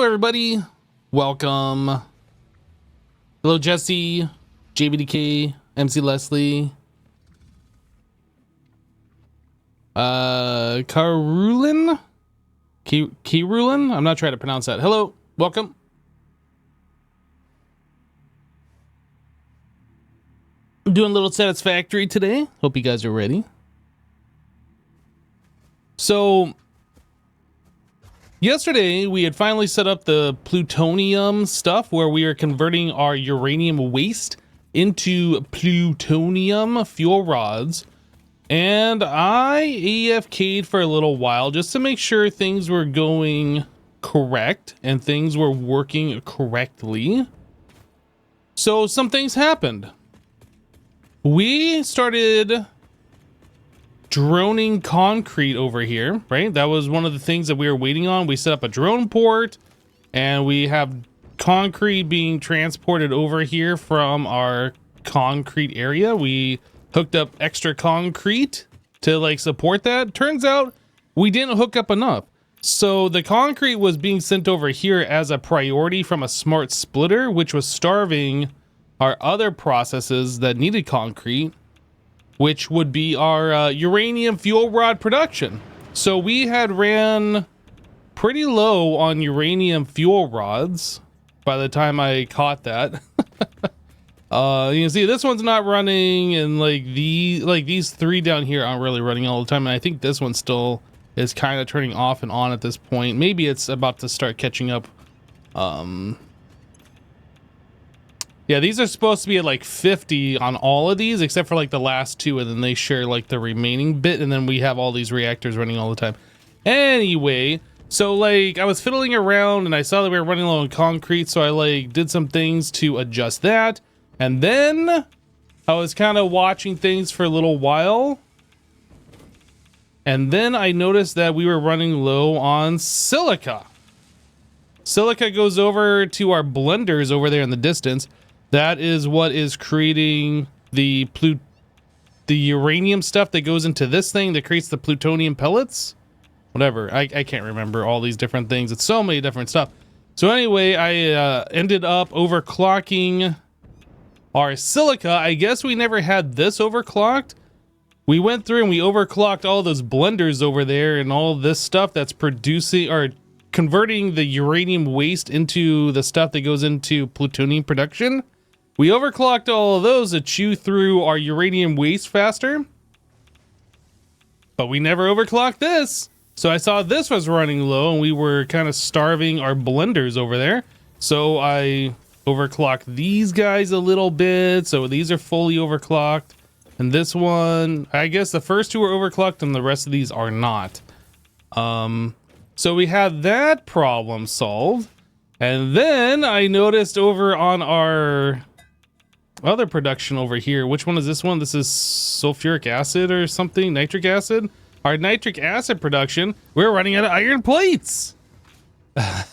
everybody. Welcome. Hello, Jesse, JBDK, MC Leslie, Karulin? Kirulin? I'm not trying to pronounce that. Hello, welcome. I'm doing a little Satisfactory today. Hope you guys are ready. So, yesterday we had finally set up the plutonium stuff where we are converting our uranium waste into plutonium fuel rods. And I AFK'd for a little while just to make sure things were going correct and things were working correctly. So some things happened. We started droning concrete over here, right? That was one of the things that we were waiting on. We set up a drone port and we have concrete being transported over here from our concrete area. We hooked up extra concrete to like support that. Turns out we didn't hook up enough. So the concrete was being sent over here as a priority from a smart splitter, which was starving our other processes that needed concrete, which would be our uranium fuel rod production. So we had ran pretty low on uranium fuel rods by the time I caught that. You can see this one's not running, and these three down here aren't really running all the time, and I think this one still is kind of turning off and on at this point. Maybe it's about to start catching up. Yeah, these are supposed to be at like 50 on all of these, except for like the last two, and then they share like the remaining bit, and then we have all these reactors running all the time. Anyway, so like I was fiddling around and I saw that we were running low on concrete, so I like did some things to adjust that. And then I was kind of watching things for a little while. And then I noticed that we were running low on silica. Silica goes over to our blenders over there in the distance. That is what is creating the uranium stuff that goes into this thing that creates the plutonium pellets. Whatever, I can't remember all these different things. It's so many different stuff. So anyway, I ended up overclocking our silica. I guess we never had this overclocked. We went through and we overclocked all those blenders over there and all this stuff that's producing or converting the uranium waste into the stuff that goes into plutonium production. We overclocked all of those to chew through our uranium waste faster, but we never overclocked this. So I saw this was running low and we were kind of starving our blenders over there. So I overclocked these guys a little bit. So these are fully overclocked. And this one, I guess the first two are overclocked and the rest of these are not. So we had that problem solved. And then I noticed over on our other production over here, which one is this one? This is sulfuric acid or something, nitric acid. Our nitric acid production, we're running out of iron plates. It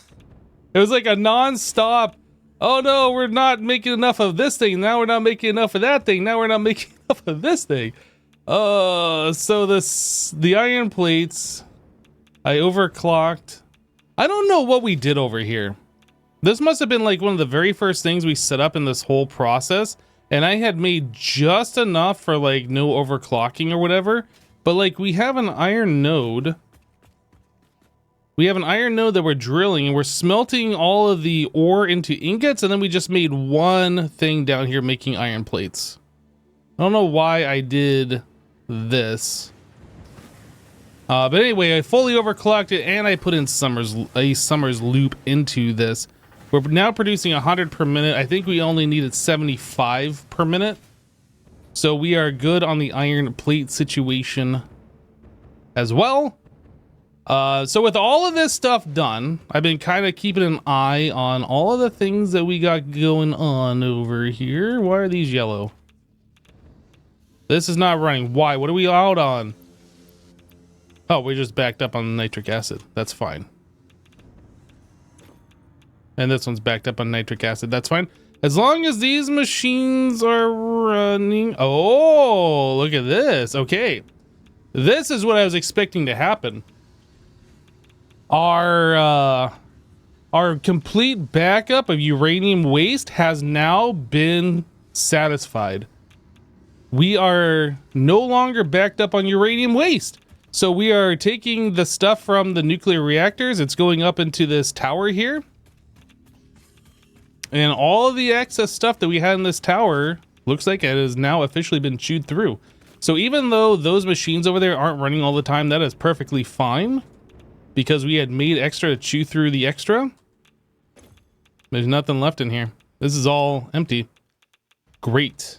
was like a non-stop, oh no, we're not making enough of this thing. Now we're not making enough of that thing. Now we're not making enough of this thing. So the iron plates, I overclocked. I don't know what we did over here. This must have been like one of the very first things we set up in this whole process. And I had made just enough for like no overclocking or whatever. But like we have an iron node. We have an iron node that we're drilling and we're smelting all of the ore into ingots. And then we just made one thing down here making iron plates. I don't know why I did this. But anyway, I fully overclocked it and I put in a Summers loop into this. We're now producing 100 per minute. I think we only needed 75 per minute. So we are good on the iron plate situation as well. So with all of this stuff done, I've been kind of keeping an eye on all of the things that we got going on over here. Why are these yellow? This is not running. Why? What are we out on? Oh, we just backed up on nitric acid. That's fine. And this one's backed up on nitric acid. That's fine. As long as these machines are running. Oh, look at this. Okay. This is what I was expecting to happen. Our Our complete backup of uranium waste has now been satisfied. We are no longer backed up on uranium waste. So we are taking the stuff from the nuclear reactors. It's going up into this tower here. And all of the excess stuff that we had in this tower looks like it has now officially been chewed through. So even though those machines over there aren't running all the time, that is perfectly fine. Because we had made extra to chew through the extra. There's nothing left in here. This is all empty. Great.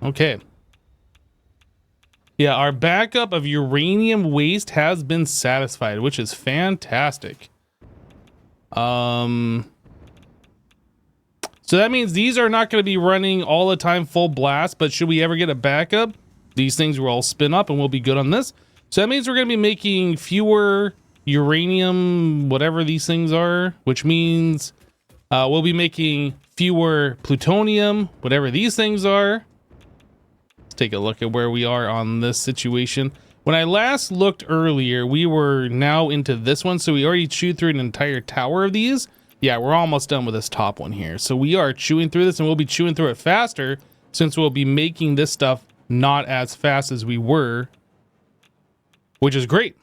Okay. Yeah, our backup of uranium waste has been satisfied, which is fantastic. So that means these are not going to be running all the time full blast, but should we ever get a backup, these things will all spin up and we'll be good on this. So that means we're going to be making fewer uranium, whatever these things are, which means we'll be making fewer plutonium, whatever these things are. Let's take a look at where we are on this situation. When I last looked earlier, we were now into this one, so we already chewed through an entire tower of these. Yeah, we're almost done with this top one here. So we are chewing through this, and we'll be chewing through it faster since we'll be making this stuff not as fast as we were, which is great.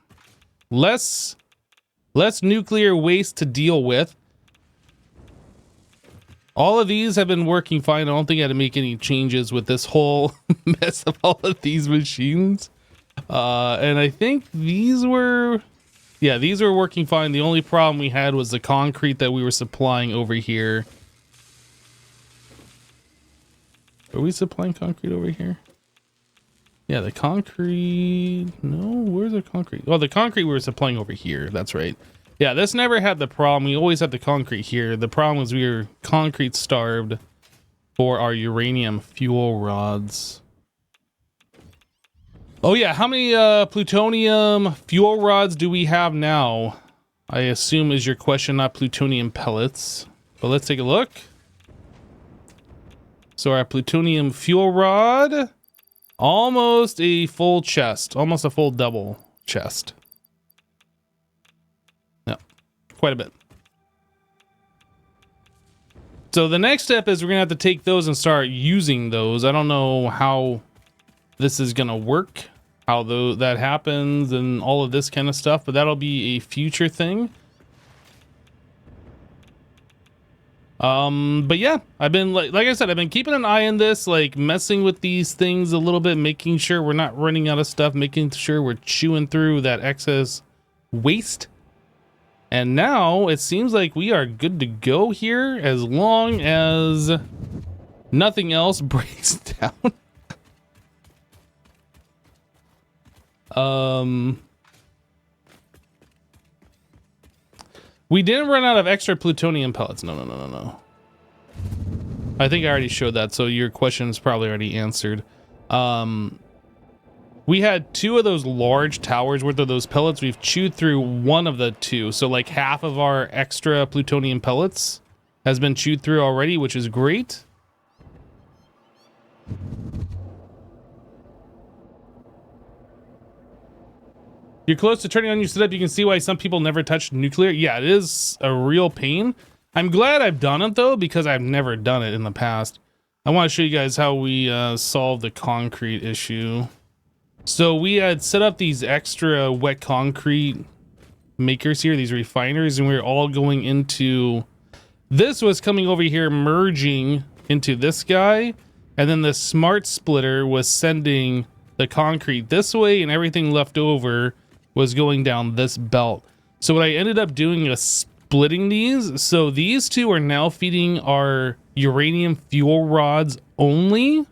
Less nuclear waste to deal with. All of these have been working fine. I don't think I had to make any changes with this whole mess of all of these machines. And I think these were... Yeah, these were working fine. The only problem we had was the concrete that we were supplying over here. Are we supplying concrete over here? Yeah, the concrete... No, where's the concrete? Oh, the concrete we were supplying over here. That's right. Yeah, this never had the problem. We always had the concrete here. The problem was we were concrete starved for our uranium fuel rods. Oh yeah, how many plutonium fuel rods do we have now? I assume is your question, not plutonium pellets. But let's take a look. So our plutonium fuel rod, almost a full chest, almost a full double chest. Yeah, quite a bit. So the next step is we're gonna have to take those and start using those. I don't know how this is gonna work, how that happens and all of this kind of stuff, but that'll be a future thing. But yeah, I've been like I said, I've been keeping an eye on this, like messing with these things a little bit, making sure we're not running out of stuff, making sure we're chewing through that excess waste. And now it seems like we are good to go here as long as nothing else breaks down. We didn't run out of extra plutonium pellets. No. I think I already showed that, so your question is probably already answered. We had 2 of those large towers worth of those pellets. We've chewed through 1 of the 2, so like half of our extra plutonium pellets has been chewed through already, which is great. You're close to turning on your setup. You can see why some people never touch nuclear. Yeah, it is a real pain. I'm glad I've done it though, because I've never done it in the past. I want to show you guys how we solved the concrete issue. So we had set up these extra wet concrete makers here, these refiners, and we were all going into... This was coming over here, merging into this guy, and then the smart splitter was sending the concrete this way, and everything left over was going down this belt. So what I ended up doing is splitting these. So these 2 are now feeding our uranium fuel rods only.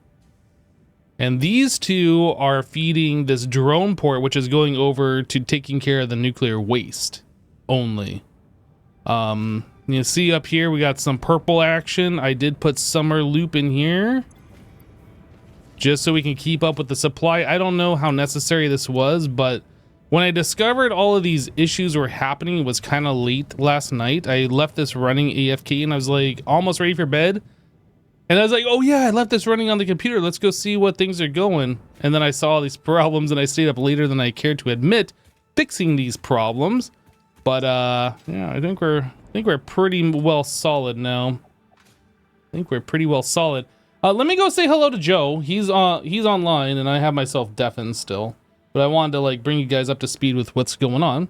And these 2 are feeding this drone port, which is going over to taking care of the nuclear waste only. You see up here, we got some purple action. I did put summer loop in here just so we can keep up with the supply. I don't know how necessary this was, but when I discovered all of these issues were happening, it was kind of late last night. I left this running AFK and I was like almost ready for bed. And I was like, oh yeah, I left this running on the computer. Let's go see what things are going. And then I saw all these problems and I stayed up later than I cared to admit. fixing these problems. But yeah, I think we're pretty well solid now. I think we're pretty well solid. Let me go say hello to Joe. He's online, and I have myself deafened still. But I wanted to like bring you guys up to speed with what's going on.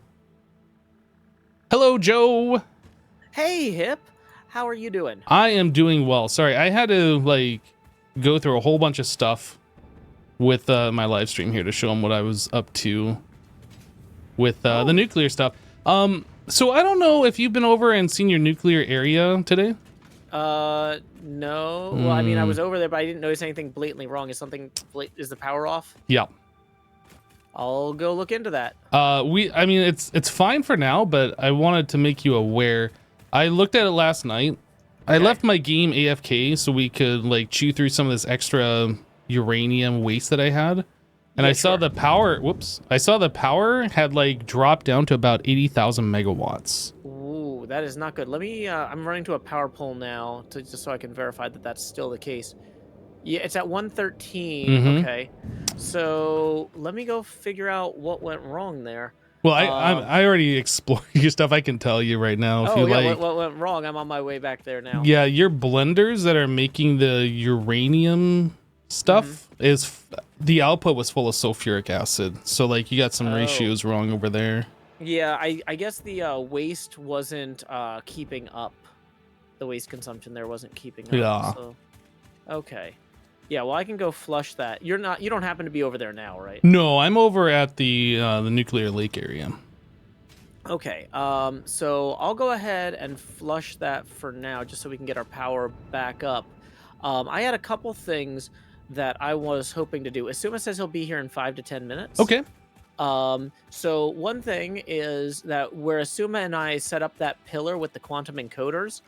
Hello, Joe. Hey, Hip. How are you doing? I am doing well. Sorry, I had to like go through a whole bunch of stuff with my live stream here to show them what I was up to with the nuclear stuff. So I don't know if you've been over and seen your nuclear area today. No. Well, I mean, I was over there, but I didn't notice anything blatantly wrong. Is the power off? Yeah. I'll go look into that. I mean, it's fine for now, but I wanted to make you aware. I looked at it last night. I left my game AFK so we could like chew through some of this extra uranium waste that I had. And I saw the power, I saw the power had like dropped down to about 80,000 megawatts. Ooh, that is not good. Let me, I'm running to a power pole now just so I can verify that that's still the case. Yeah, it's at 113. Okay. So let me go figure out what went wrong there. Well, I already explored your stuff. I can tell you right now if you like. What went wrong? I'm on my way back there now. Yeah, your blenders that are making the uranium stuff the output was full of sulfuric acid. So like you got some ratios wrong over there. Yeah, I guess the waste wasn't keeping up. The waste consumption there wasn't keeping up. Yeah. So. Okay. Yeah, well, I can go flush that. You don't happen to be over there now, right? No, I'm over at the nuclear lake area. Okay. So I'll go ahead and flush that for now, just so we can get our power back up. I had a couple things that I was hoping to do. Asuma says he'll be here in 5 to 10 minutes. Okay. So one thing is that where Asuma and I set up that pillar with the quantum encoders,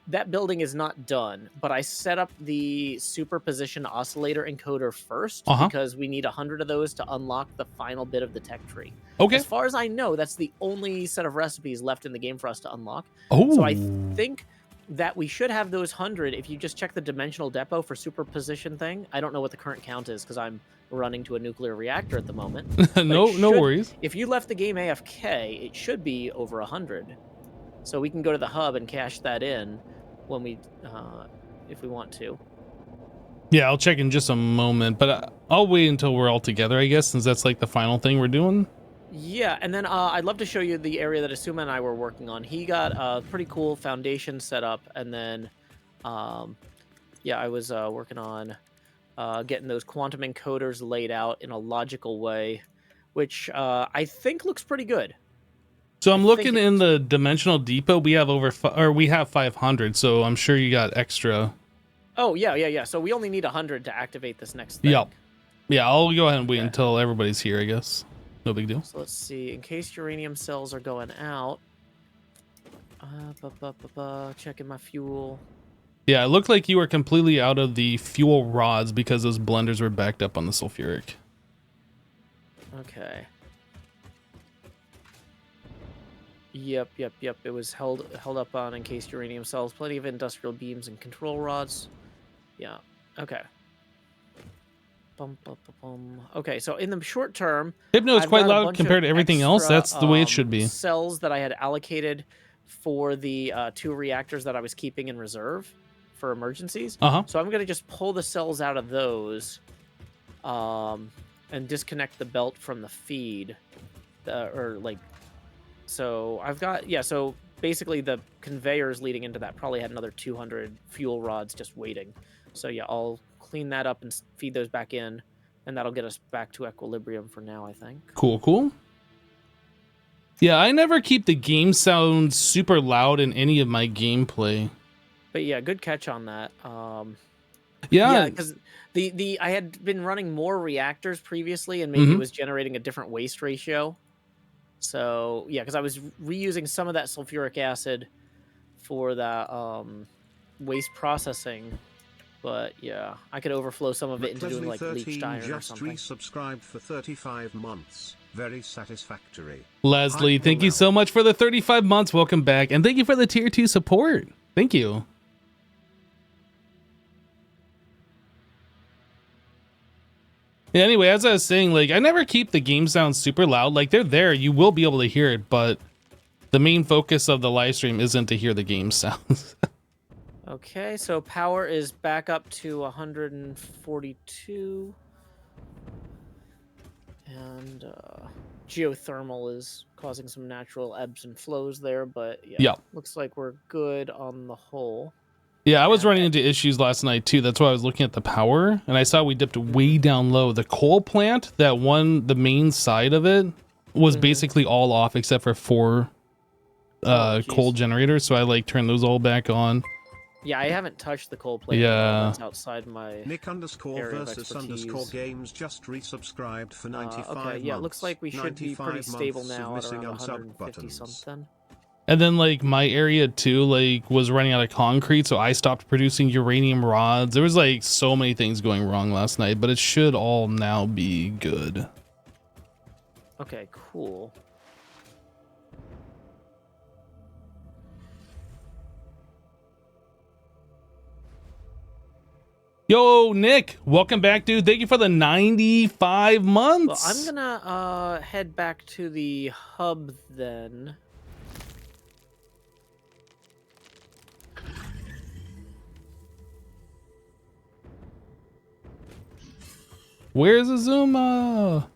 that building is not done, but I set up the superposition oscillator encoder first because we need 100 of those to unlock the final bit of the tech tree. Okay. As far as I know, that's the only set of recipes left in the game for us to unlock. Oh. So I think that we should have those 100 if you just check the dimensional depot for superposition thing. I don't know what the current count is because I'm running to a nuclear reactor at the moment. No worries. If you left the game AFK, it should be over 100. So we can go to the hub and cash that in when we, if we want to. Yeah, I'll check in just a moment, but I'll wait until we're all together, I guess, since that's like the final thing we're doing. Yeah, and then I'd love to show you the area that Asuma and I were working on. He got a pretty cool foundation set up, and then, yeah, I was working on getting those quantum encoders laid out in a logical way, which I think looks pretty good. So I'm looking in the dimensional depot. We have we have 500, so I'm sure you got extra. Oh yeah. So we only need 100 to activate this next thing. Yep. Yeah, I'll go ahead and wait until everybody's here, I guess. No big deal. So let's see. In case uranium cells are going out, checking my fuel. Yeah, it looked like you were completely out of the fuel rods because those blenders were backed up on the sulfuric. Okay. Yep. It was held up on encased uranium cells. Plenty of industrial beams and control rods. Yeah. Okay. Okay, so in the short term, Hypno is quite loud compared to everything else. That's the way it should be. Cells that I had allocated for the 2 reactors that I was keeping in reserve for emergencies. So I'm going to just pull the cells out of those and disconnect the belt from the feed. So I've got, so basically the conveyors leading into that probably had another 200 fuel rods just waiting. So yeah, I'll clean that up and feed those back in, and that'll get us back to equilibrium for now, I think. Cool. Yeah, I never keep the game sound super loud in any of my gameplay. But yeah, good catch on that. Yeah, because I had been running more reactors previously, and maybe it was generating a different waste ratio. So yeah, because I was reusing some of that sulfuric acid for the waste processing. But yeah, I could overflow some of it into doing like leached iron or something. Just resubscribed for 35 months. Very satisfactory. Leslie, thank you so much for the 35 months. Welcome back. And thank you for the tier 2 support. Thank you. Yeah, anyway, as I was saying, like, I never keep the game sounds super loud. Like, they're there. You will be able to hear it, but the main focus of the live stream isn't to hear the game sounds. Okay, so power is back up to 142. And geothermal is causing some natural ebbs and flows there, but yeah, looks like we're good on the whole. Yeah, I was running into issues last night too. That's why I was looking at the power, and I saw we dipped way down low. The coal plant, the main side of it, was basically all off except for 4 coal generators. So I like turned those all back on. Yeah, I haven't touched the coal plant. Yeah, that's outside my Nick_versus_games just resubscribed for 95 okay, yeah, it looks like we should be pretty stable now at around 150 something. And then like my area too, like was running out of concrete, so I stopped producing uranium rods. There was like so many things going wrong last night, but it should all now be good. Okay, cool. Yo, Nick, welcome back, dude. Thank you for the 95 months. Well, I'm gonna head back to the hub then. Where's Azuma?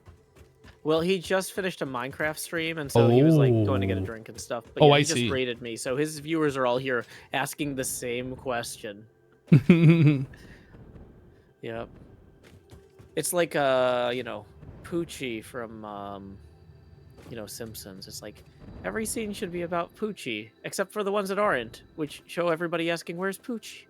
Well, he just finished a Minecraft stream, and so he was like going to get a drink and stuff. But yeah, he just raided me, so his viewers are all here asking the same question. Yep. It's like you know, Poochie from you know, Simpsons. It's like every scene should be about Poochie, except for the ones that aren't, which show everybody asking, "Where's Poochie?"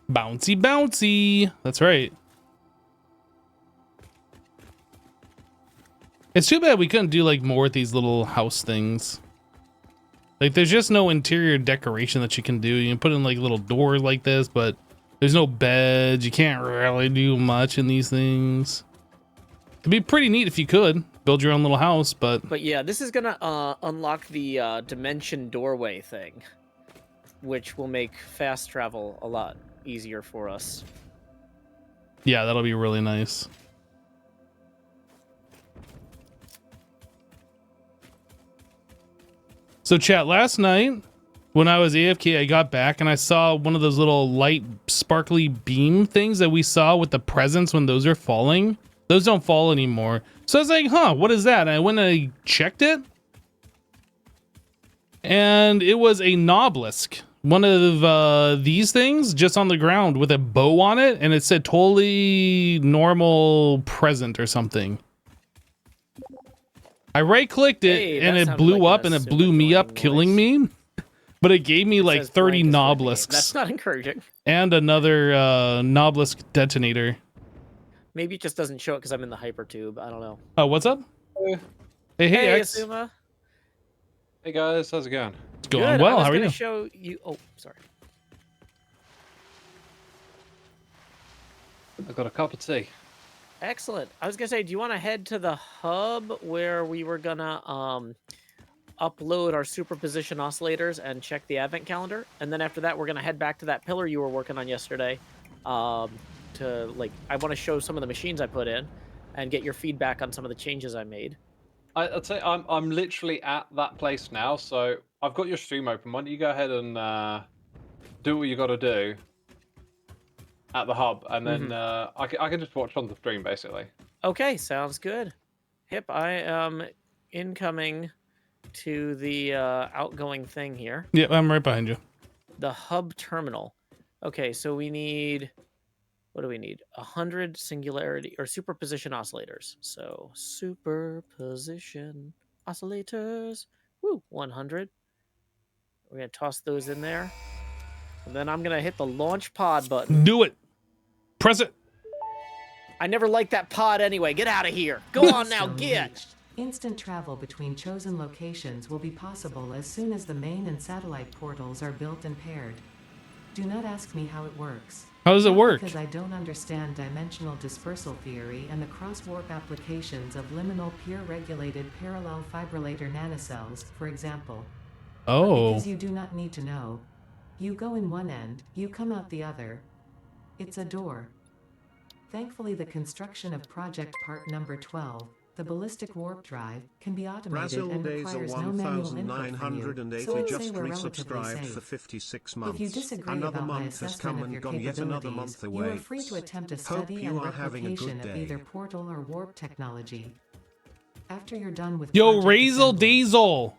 Bouncy, bouncy. That's right. It's too bad we couldn't do like more with these little house things. Like there's just no interior decoration that you can do. You can put in like little doors like this, but there's no beds. You can't really do much in these things. It'd be pretty neat if you could build your own little house, but yeah, this is gonna unlock the dimension doorway thing, which will make fast travel a lot easier for us. Yeah, that'll be really nice. So chat, last night when I was AFK, I got back and I saw one of those little light sparkly beam things that we saw with the presents when those are falling. Those don't fall anymore. So I was like, huh, what is that? And I went and I checked it. And it was a Nobelisk. One of these things just on the ground with a bow on it. And it said totally normal present or something. I right-clicked it and it blew up and it blew me up, killing me. But it gave me like 30 Nobelisks. That's not encouraging. And another Nobelisk detonator. Maybe it just doesn't show it because I'm in the hypertube. I don't know. Oh, what's up? Hey, X. Asuma. Hey guys, how's it going? It's going well. How are you? I was going to show you. Oh, sorry. I've got a cup of tea. Excellent. I was going to say, do you want to head to the hub where we were going to upload our superposition oscillators and check the advent calendar? And then after that, we're going to head back to that pillar you were working on yesterday. I want to show some of the machines I put in and get your feedback on some of the changes I made. I'd say I'm literally at that place now, so I've got your stream open. Why don't you go ahead and do what you got to do at the hub, and then I can just watch on the stream, basically. Okay, sounds good. Hip, I am incoming to the outgoing thing here. Yeah, I'm right behind you. The hub terminal. Okay, so we need... What do we need? 100 singularity or superposition oscillators. So superposition oscillators. Woo, 100. We're going to toss those in there. And then I'm going to hit the launch pod button. Do it. Press it. I never liked that pod anyway. Get out of here. Go on now, get. Instant travel between chosen locations will be possible as soon as the main and satellite portals are built and paired. Do not ask me how it works. How does it Not work? Because I don't understand dimensional dispersal theory and the cross-warp applications of liminal peer-regulated parallel fibrillator nanocells, for example. Oh. Because you do not need to know. You go in one end, you come out the other. It's a door. Thankfully, the construction of project part number 12, the ballistic warp drive, can be automated Brazil and Days requires no manual input from you, 1980 so I'd say just we're relatively resubscribed for safe. 56 months. If you disagree Another about my month has assessment come of your and gone, yet another month capabilities, you away. are free to attempt a Hope study you and are having a replication good of day. either portal or warp technology. After you're done with Yo, project Razel assembly- Diesel.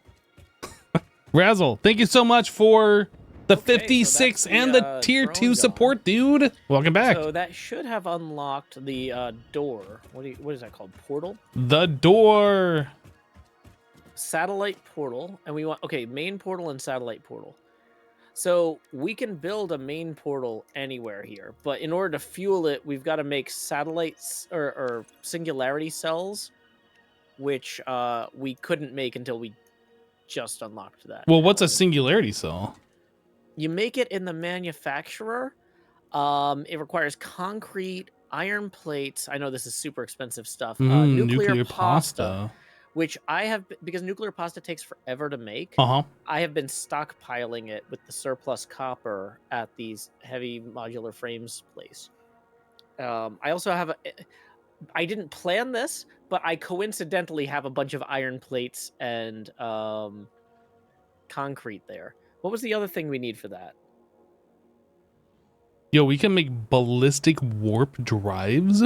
Razzle, thank you so much for the Okay, so 56 that's and the, the tier drone 2 gone. support, dude. Welcome back. So that should have unlocked the door. What is that called? Portal? The door. Satellite portal. And we want, okay, main portal and satellite portal. So we can build a main portal anywhere here, but in order to fuel it, we've got to make satellites or singularity cells, which we couldn't make until we just unlocked that. Well, what's a singularity cell? You make it in the manufacturer. It requires concrete, iron plates. I know this is super expensive stuff. Nuclear pasta, which I have, because nuclear pasta takes forever to make. I have been stockpiling it with the surplus copper at these heavy modular frames place. I also have I didn't plan this, but I coincidentally have a bunch of iron plates and concrete there. What was the other thing we need for that? Yo, we can make ballistic warp drives?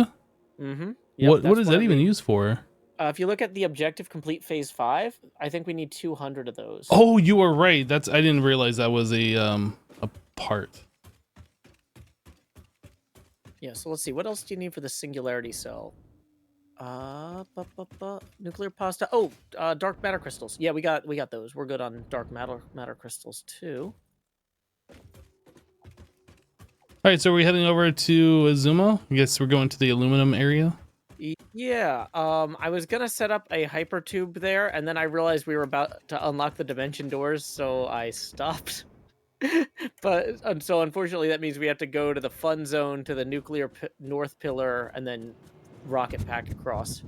Mm-hmm. Yep, what is that even used for? If you look at the objective complete phase 5, I think we need 200 of those. Oh, you are right. I didn't realize that was a part. Yeah, so let's see. What else do you need for the singularity cell? Nuclear pasta. Oh, dark matter crystals. Yeah, we got those. We're good on dark matter crystals too. All right, so we're heading over to Azuma. I guess we're going to the aluminum area. Yeah, I was gonna set up a hypertube there, and then I realized we were about to unlock the dimension doors, so I stopped. But so unfortunately, that means we have to go to the fun zone, to the nuclear north pillar, and then rocket pack across.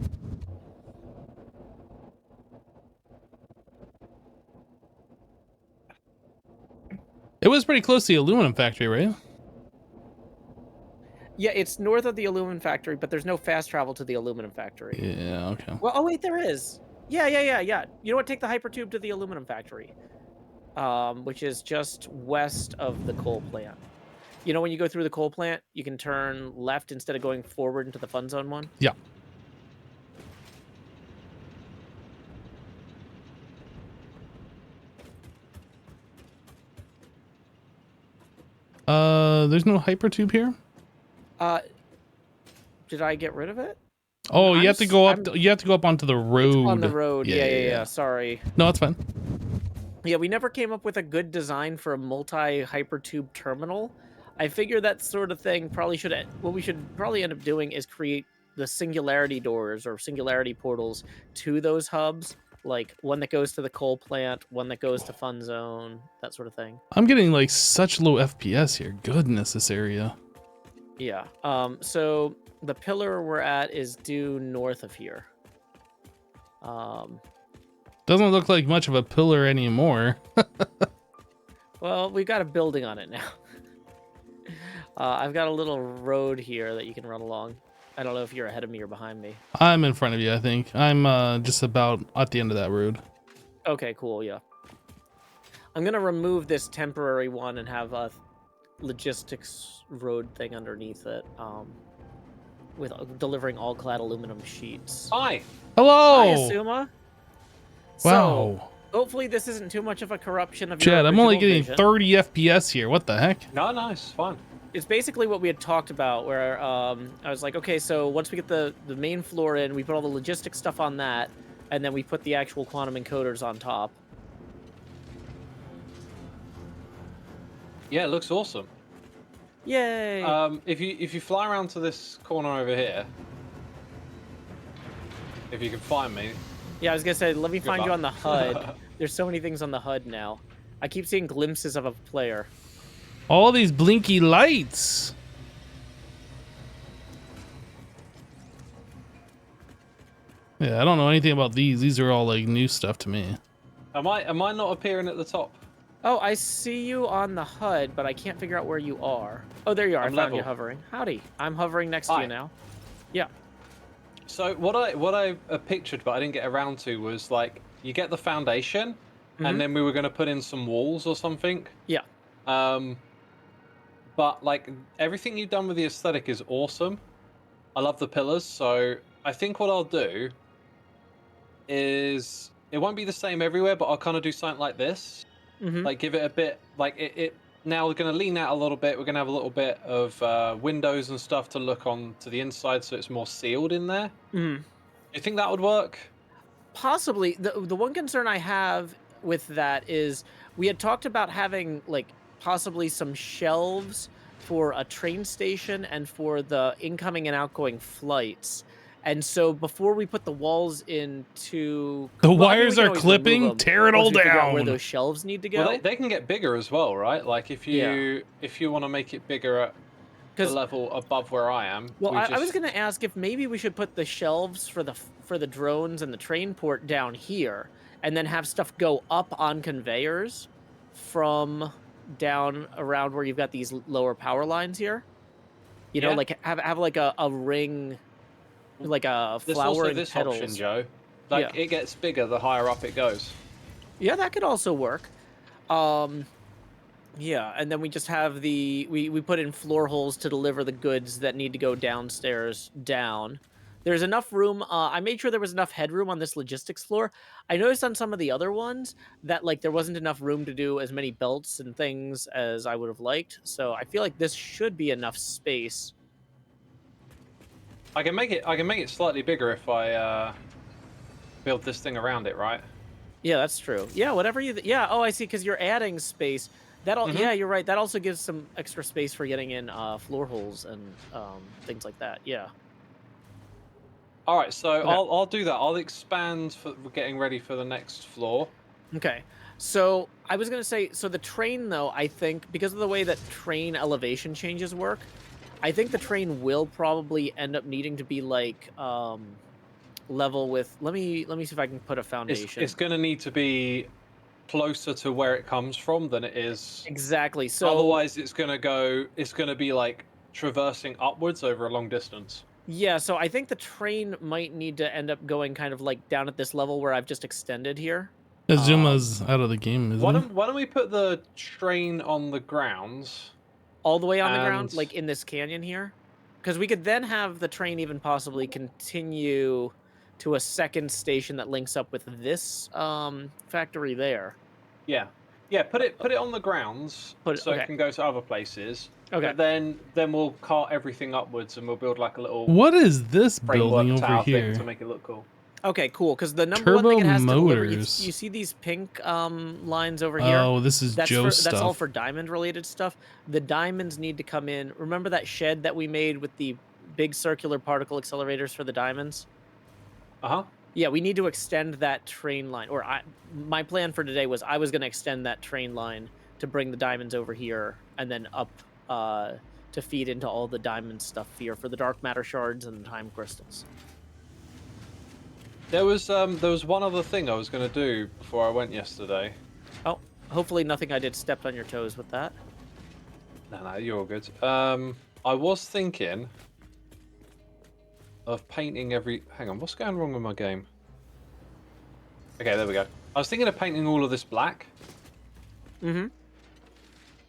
It was pretty close to the aluminum factory, right? Yeah, it's north of the aluminum factory, but there's no fast travel to the aluminum factory. Yeah, okay. Well, oh wait, there is. Yeah. You know what? Take the hypertube to the aluminum factory, which is just west of the coal plant. You know, when you go through the coal plant, you can turn left instead of going forward into the fun zone one. Yeah. There's no hypertube here. Did I get rid of it? Oh, you have to go up. You have to go up onto the road. It's on the road. Yeah. Sorry. No, it's fine. Yeah, we never came up with a good design for a multi-hypertube terminal. I figure that sort of thing probably should. What we should probably end up doing is create the singularity doors or singularity portals to those hubs, like one that goes to the coal plant, one that goes to Fun Zone, that sort of thing. I'm getting like such low FPS here. Goodness, this area. Yeah. So the pillar we're at is due north of here. Doesn't look like much of a pillar anymore. Well, we've got a building on it now. I've got a little road here that you can run along. I don't know if you're ahead of me or behind me. I'm in front of you, I think. I'm just about at the end of that road. Okay, cool, yeah. I'm going to remove this temporary one and have a logistics road thing underneath it, with delivering all clad aluminum sheets. Hi. Hello. Hi, Asuma. Wow. So, hopefully this isn't too much of a corruption of your Chad, I'm only original getting vision. 30 FPS here. What the heck? No, it's fine. It's basically what we had talked about, where I was like, okay, so once we get the main floor in, we put all the logistics stuff on that, and then we put the actual quantum encoders on top. Yeah, it looks awesome. Yay! If you fly around to this corner over here, if you can find me. Yeah, I was gonna say, let me Good find you luck. on the HUD. There's so many things on the HUD now. I keep seeing glimpses of a player. All these blinky lights. Yeah, I don't know anything about these. These are all like new stuff to me. Am I not appearing at the top? Oh, I see you on the HUD, but I can't figure out where you are. Oh, there you are. I'm I found you level. hovering. Howdy. I'm hovering next to Hi. you now. Yeah. So what I pictured, but I didn't get around to, was like you get the foundation, and then we were going to put in some walls or something. Yeah. But like everything you've done with the aesthetic is awesome. I love the pillars, so I think what I'll do is it won't be the same everywhere, but I'll kind of do something like this. Like give it a bit like it now we're going to lean out a little bit. We're going to have a little bit of windows and stuff to look on to the inside, so it's more sealed in there. You think that would work? Possibly. The one concern I have with that is we had talked about having like possibly some shelves for a train station and for the incoming and outgoing flights. And so before we put the walls into The well, I mean, wires we can are always clipping. remove them Tear it once all we figure out where down. those shelves need to go. Well, they can get bigger as well, right? Like if you want to make it bigger at the level above where I am. Well, I was going to ask if maybe we should put the shelves for the drones and the train port down here, and then have stuff go up on conveyors from down around where you've got these lower power lines here. You know, like have like a ring, like a There's flower also and this petals. option, Joe. Like it gets bigger the higher up it goes. Yeah, that could also work. Yeah, and then we just have we put in floor holes to deliver the goods that need to go downstairs down. There's enough room. I made sure there was enough headroom on this logistics floor. I noticed on some of the other ones that like there wasn't enough room to do as many belts and things as I would have liked. So I feel like this should be enough space. I can make it slightly bigger if I build this thing around it, right? Yeah, that's true. Yeah, whatever you. Yeah. Oh, I see. Because you're adding space. That'll. Yeah, you're right. That also gives some extra space for getting in floor holes and things like that. Yeah. All right, so I'll do that. I'll expand for getting ready for the next floor. Okay. So I was gonna say, so the train though, I think because of the way that train elevation changes work, I think the train will probably end up needing to be like level with. Let me see if I can put a foundation. It's gonna need to be closer to where it comes from than it is. Exactly. So otherwise, it's gonna be like traversing upwards over a long distance. Yeah, so I think the train might need to end up going kind of like down at this level where I've just extended here. Azuma's out of the game, isn't he? Why don't we put the train on the grounds? All the way on the ground, like in this canyon here? Because we could then have the train even possibly continue to a second station that links up with this factory there. Yeah. Put it on the grounds so it can go to other places. Okay. But then we'll cart everything upwards and we'll build like a little. What is this framework building over tower here? thing to make it look cool. Okay, cool. Because the number one thing it has to deliver, you see these pink lines over here? Oh, this is Joe's stuff. That's all for diamond-related stuff. The diamonds need to come in. Remember that shed that we made with the big circular particle accelerators for the diamonds? Uh-huh. Yeah, we need to extend that train line. Or my plan for today was I was going to extend that train line to bring the diamonds over here and then up to feed into all the diamond stuff here for the dark matter shards and the time crystals. There was one other thing I was going to do before I went yesterday. Oh, hopefully nothing I did stepped on your toes with that. No, you're all good. I was thinking of painting every... Hang on, what's going wrong with my game? Okay, there we go. I was thinking of painting all of this black. Mm-hmm.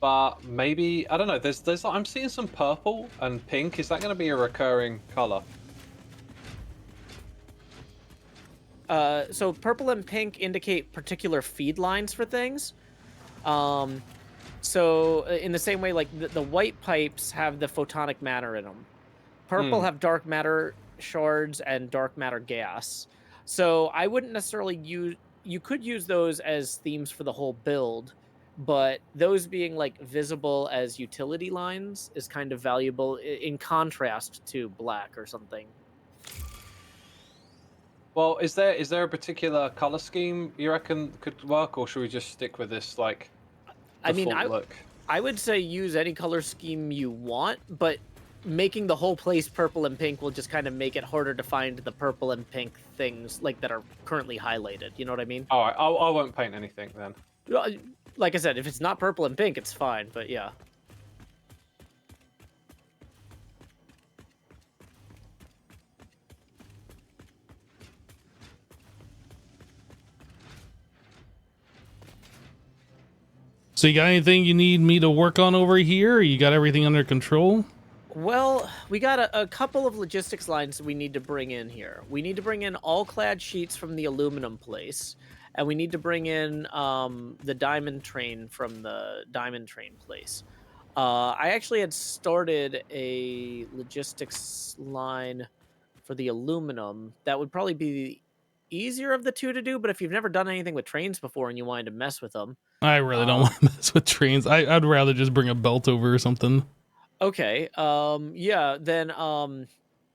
But maybe... I don't know. There's I'm seeing some purple and pink. Is that going to be a recurring color? So purple and pink indicate particular feed lines for things. So in the same way, like the white pipes have the photonic matter in them. Purple have dark matter shards and dark matter gas. So I wouldn't necessarily use... You could use those as themes for the whole build, but those being like visible as utility lines is kind of valuable in contrast to black or something. Well, is there a particular color scheme you reckon could work, or should we just stick with this like? I mean, look? I would say use any color scheme you want, but making the whole place purple and pink will just kind of make it harder to find the purple and pink things like that are currently highlighted. You know what I mean? All right, I won't paint anything then. Like I said, if it's not purple and pink, it's fine. But yeah. So you got anything you need me to work on over here? Or you got everything under control? Well, we got a couple of logistics lines we need to bring in here. We need to bring in all clad sheets from the aluminum place, and we need to bring in the diamond train from the diamond train place. I actually had started a logistics line for the aluminum. That would probably be the easier of the two to do, but if you've never done anything with trains before and you wanted to mess with them... I really don't want to mess with trains. I'd rather just bring a belt over or something. Okay. Yeah. Then,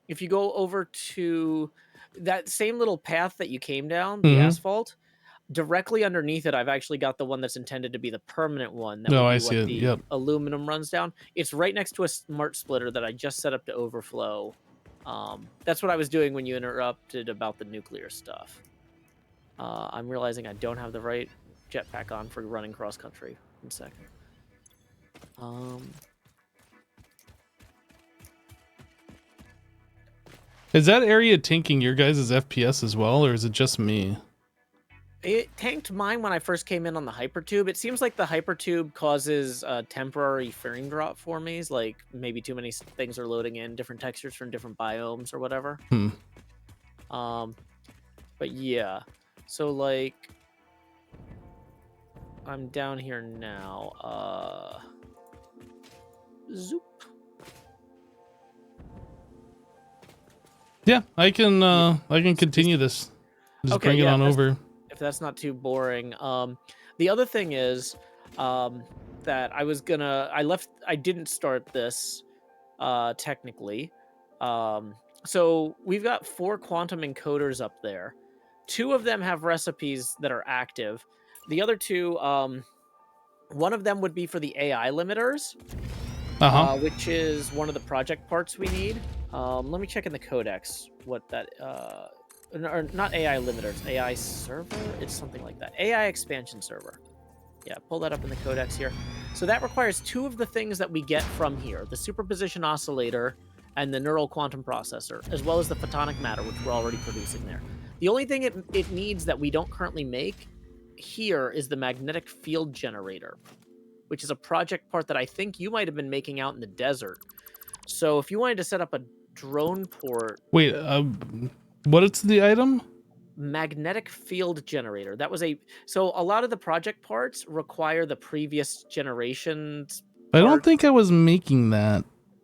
if you go over to that same little path that you came down, the asphalt, directly underneath it, I've actually got the one that's intended to be the permanent one. That No, would be I see what it. the Yep. aluminum runs down. It's right next to a smart splitter that I just set up to overflow. That's what I was doing when you interrupted about the nuclear stuff. I'm realizing I don't have the right jetpack on for running cross country. 1 second. Is that area tanking your guys' FPS as well, or is it just me? It tanked mine when I first came in on the hypertube. It seems like the hypertube causes temporary frame drop for me. Like maybe too many things are loading in, different textures from different biomes or whatever. But yeah, so like I'm down here now. Zoop. Yeah, I can continue this. Just Okay, bring it yeah, on over. If that's not too boring. The other thing is that I didn't start this technically. So we've got 4 quantum encoders up there. 2 of them have recipes that are active. The other 2, one of them would be for the AI limiters, which is one of the project parts we need. Let me check in the codex what that or not AI limiters, AI server. It's something like that. AI expansion server. Yeah, pull that up in the codex here. So that requires 2 of the things that we get from here: the superposition oscillator and the neural quantum processor, as well as the photonic matter, which we're already producing there. The only thing it needs that we don't currently make here is the magnetic field generator, which is a project part that I think you might have been making out in the desert. So if you wanted to set up a drone port... Wait, what is the item? Magnetic field generator. That was so a lot of the project parts require the previous generations I don't part. think I was making that.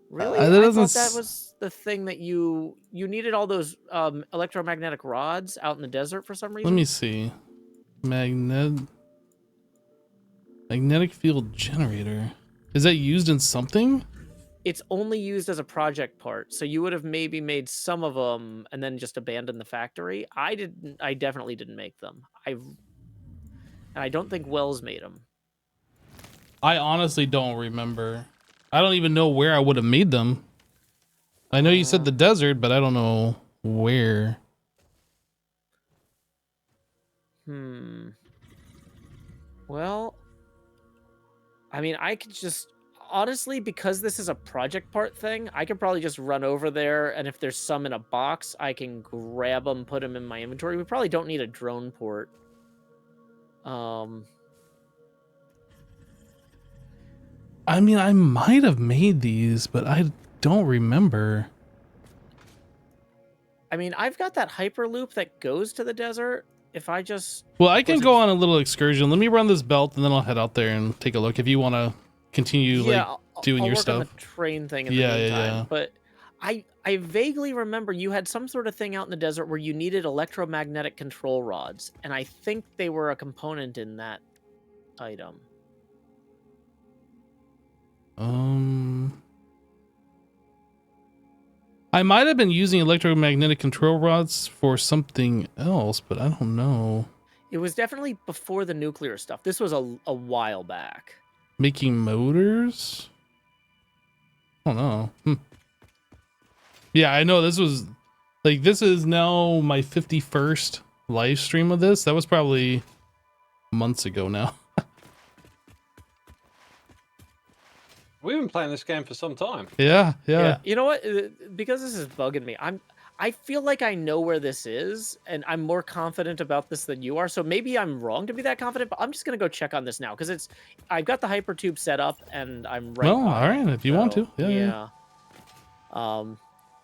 Really? That I doesn't thought that was the thing that you needed all those electromagnetic rods out in the desert for some reason. Let me see. Magnetic field generator. Is that used in something? It's only used as a project part, so you would have maybe made some of them and then just abandoned the factory. I didn't. I definitely didn't make them. And I don't think Wells made them. I honestly don't remember. I don't even know where I would have made them. I know you said the desert, but I don't know where. Well, I mean, I could just... Honestly, because this is a project part thing, I could probably just run over there, and if there's some in a box, I can grab them, put them in my inventory. We probably don't need a drone port. I mean, I might have made these, but I don't remember. I mean, I've got that hyperloop that goes to the desert. If I just... Well, I can go on a little excursion. Let me run this belt, and then I'll head out there and take a look if you want to continue doing I'll your work stuff. on the train thing in the meantime. But I vaguely remember you had some sort of thing out in the desert where you needed electromagnetic control rods, and I think they were a component in that item. I might have been using electromagnetic control rods for something else, but I don't know. It was definitely before the nuclear stuff. This was a while back. Making motors? I don't know. Yeah, I know this was like, this is now my 51st live stream of this. That was probably months ago now. We've been playing this game for some time. Yeah. You know what? Because this is bugging me, I feel like I know where this is, and I'm more confident about this than you are. So maybe I'm wrong to be that confident, but I'm just gonna go check on this now because I've got the hypertube set up and I'm right. Well, by all right, it, if you want to. Yeah.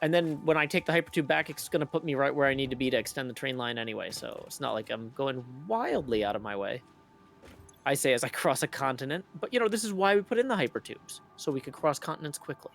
And then when I take the hypertube back, it's gonna put me right where I need to be to extend the train line anyway. So it's not like I'm going wildly out of my way. I say as I cross a continent, but you know, this is why we put in the hypertubes, so we could cross continents quickly.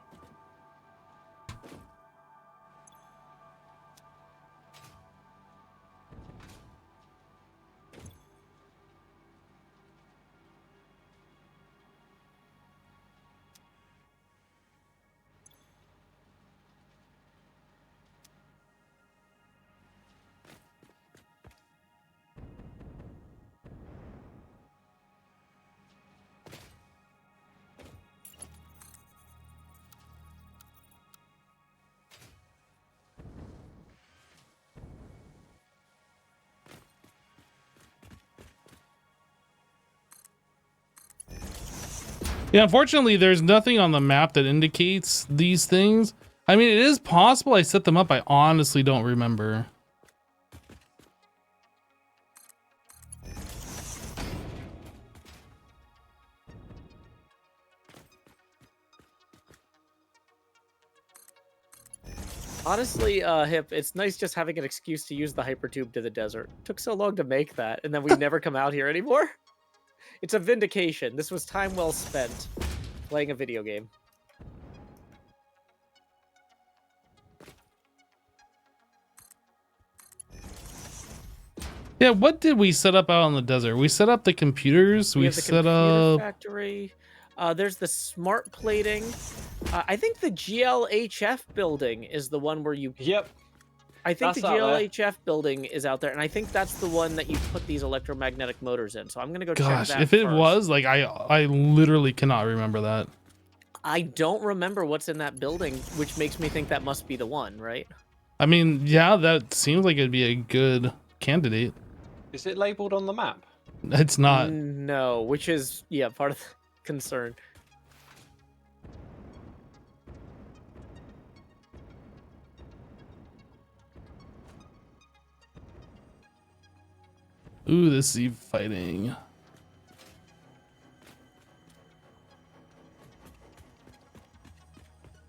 Yeah, unfortunately, there's nothing on the map that indicates these things. I mean, it is possible I set them up. I honestly don't remember. Honestly, Hip, it's nice just having an excuse to use the hypertube to the desert. Took so long to make that, and then we never come out here anymore. It's a vindication. This was time well spent playing a video game. Yeah, what did we set up out in the desert? We set up the computers. We have the set computer up factory. There's the smart plating. I think the GLHF building is the one where you. Yep. I think That's the out there. GLHF building is out there, and I think that's the one that you put these electromagnetic motors in. So I'm gonna go Gosh, check that if it first. was like I literally cannot remember that. I don't remember what's in that building, which makes me think that must be the one, right? I mean, yeah, that seems like it'd be a good candidate. Is it labeled on the map? It's not. No, which is part of the concern. Ooh, this is fighting.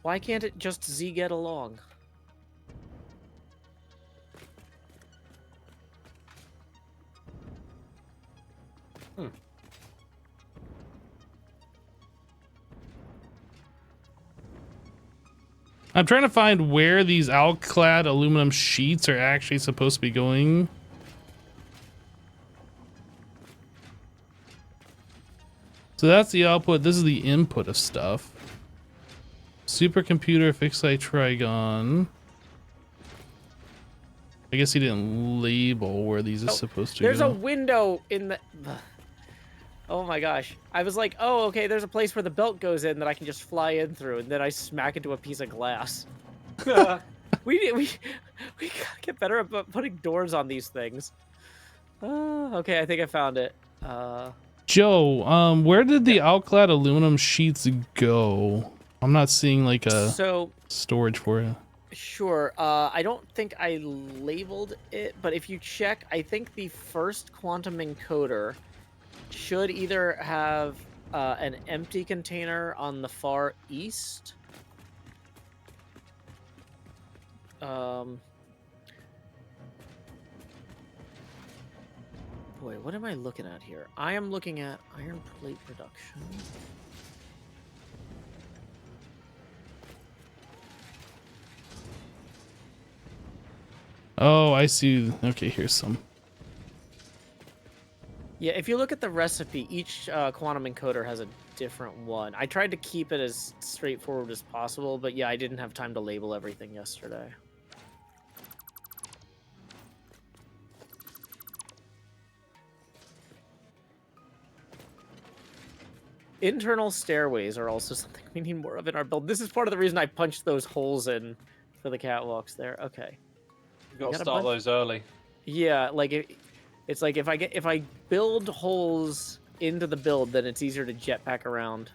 Why can't it just Z get along? I'm trying to find where these alclad aluminum sheets are actually supposed to be going. So that's the output. This is the input of stuff. Supercomputer, fixed site trigon. I guess he didn't label where these are supposed to There's go. a window in the... Oh my gosh. I was like, oh, okay, there's a place where the belt goes in that I can just fly in through, and then I smack into a piece of glass. we gotta get better at putting doors on these things. Okay, I think I found it. Joe, where did the outclad aluminum sheets go? I'm not seeing like a storage for it. Sure. I don't think I labeled it, but if you check, I think the first quantum encoder should either have an empty container on the far east. Boy, what am I looking at here? I am looking at iron plate production. Oh, I see. Okay, here's some. Yeah, if you look at the recipe, each quantum encoder has a different one. I tried to keep it as straightforward as possible, but yeah, I didn't have time to label everything yesterday. Internal stairways are also something we need more of in our build. This is part of the reason I punched those holes in for the catwalks there. Okay. You got to got a start bunch- those early. Yeah, like it's like if I build holes into the build, then it's easier to jetpack around.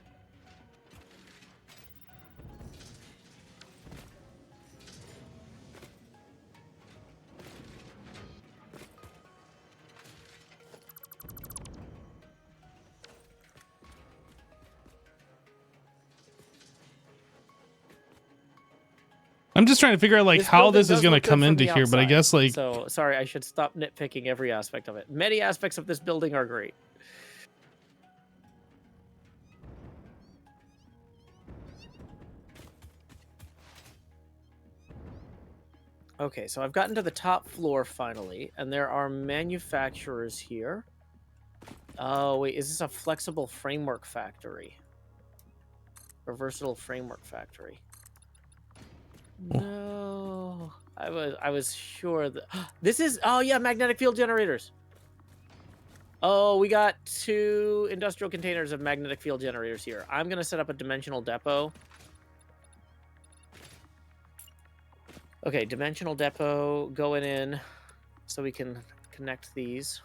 I'm just trying to figure out like how building this is does going to look good come from into the here, but I outside. guess like So sorry, I should stop nitpicking every aspect of it. Many aspects of this building are great. Okay, so I've gotten to the top floor finally, and there are manufacturers here. Oh, wait, is this a flexible framework factory? Or versatile framework factory? No. I was sure that this is oh yeah, magnetic field generators. Oh, we got 2 industrial containers of magnetic field generators here. I'm gonna set up a dimensional depot. Okay, dimensional depot going in so we can connect these.